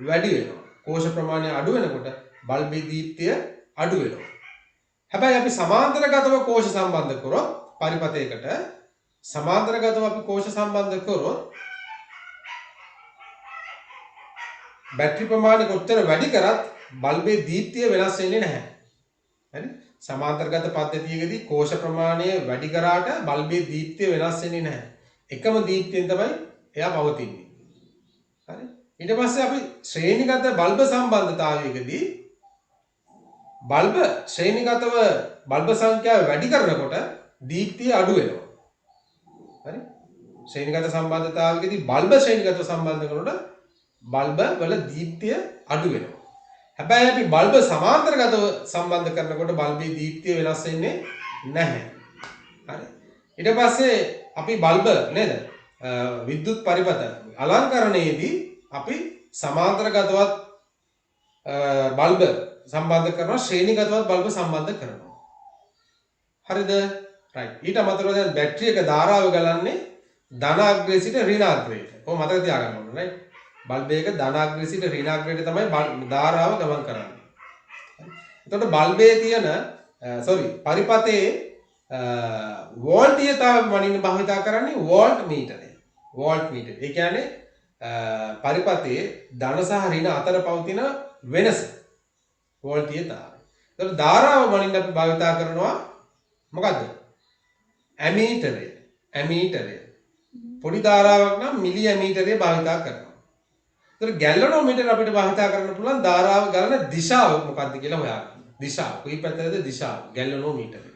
වැඩි වෙනවා. කෝෂ ප්‍රමාණය අඩු වෙනකොට බල්බේ දීප්තිය අඩු වෙනවා. හැබැයි අපි සමාන්තරගතව කෝෂ සම්බන්ධ කරොත් පරිපතයකට සමාන්තරගතව අපි කෝෂ සම්බන්ධ කරොත් බැටරි ප්‍රමාණය කොච්චර වැඩි කරත් බල්බේ දීප්තිය වෙනස් වෙන්නේ නැහැ. හරි? සමාන්තරගත පද්ධතියකදී කෝෂ ප්‍රමාණය වැඩි කරාට බල්බේ දීප්තිය වෙනස් වෙන්නේ නැහැ. එකම දීප්තියෙන් තමයි එයා පවතින්නේ. හරි? ඊට පස්සේ අපි ශ්‍රේණිගත බල්බ සම්බන්ධතාවයකදී බල්බ ශ්‍රේණිගතව බල්බ සංඛ්‍යාව වැඩි කරනකොට දීප්තිය අඩු වෙනවා. හරි? ශ්‍රේණිගත සම්බන්ධතාවයකදී බල්බ ශ්‍රේණිගතව සම්බන්ධ කරනකොට බල්බ වල දීප්තිය අඩු වෙනවා. හැබැයි අපි බල්බ සමාන්තරගතව සම්බන්ධ කරනකොට බල්බේ දීප්තිය වෙනස් වෙන්නේ නැහැ. හරි? ඊට පස්සේ අපි බල්බ නේද? විද්‍යුත් පරිපත අලංකරණයේදී අපි සමාන්තරගතවත් බල්බ සම්බන්ධ කරනවා ශ්‍රේණිගතවත් බල්බ සම්බන්ධ කරනවා. හරිද? right. ඊට අමතරව දැන් බැටරි එක ධාරාව ගලන්නේ ධන අග්‍රයේ සිට ඍණ අග්‍රයට. කොහොම මතක තියාගන්න ඕනේ right. බල්බ් එක ධන අග්‍රයේ සිට ඍණ අග්‍රයට තමයි ධාරාව ගමන් කරන්නේ. එතකොට බල්බේ තියෙන පරිපතේ වෝල්ටීයතාව මනින්න භාවිතා කරන්නේ වෝල්ට් මීටරය. වෝල්ට් මීටරය. ඒ කියන්නේ පරිපතේ ධන සහ ඍණ අතර පවතින වෙනස වෝල්ටීයතාවය. එතකොට ධාරාව මනින්න අපි භාවිතා කරනවා මොකද්ද? ඇමීටරය. ඇමීටරය. පොඩි ධාරාවක් නම් මිලි ඇමීටරය භාවිතා කරනවා. එතකොට ගැලනෝමීටර අපිට භාවිතා කරන්න පුළුවන් ධාරාව ගලන දිශාව මොකක්ද කියලා හොයාගන්න. දිශාව. කොයි පැත්තටද දිශාව? ගැල්වනෝමීටරය.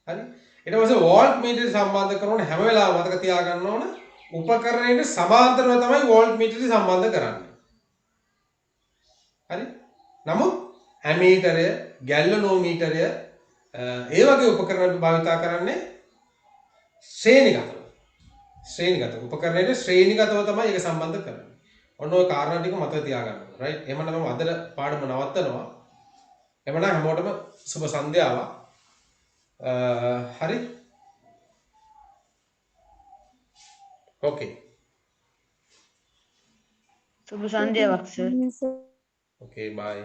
හරි. ඊට පස්සේ වෝල්ට් මීටරය සම්බන්ධ කරනකොට හැම වෙලාවෙම මතක තියාගන්න ඕන උපකරණයට සමාන්තරව තමයි වෝල්ට් මීටරය සම්බන්ධ කරන්නේ. හරි. නමුත් ඇමීටරය, ගැල්වනෝමීටරය ඒ වගේ උපකරණ භාවිතා කරන්නේ ශ්‍රේණිගතව. ශ්‍රේණිගත උපකරණයට ශ්‍රේණිගතව තමයි ඒක සම්බන්ධ කරන්නේ. ඔන්න ඔය කාරණා ටික මතක තියාගන්න ඕනේ. රයිට්. එහෙනම් මම අද පාඩම නවත්තනවා. එමනම් හැමෝටම සුබ සන්ධ්‍යාවක්. හරි. ඕකේ. සුබ සන්ධ්‍යාවක් sir. Yes, sir. Okay, bye.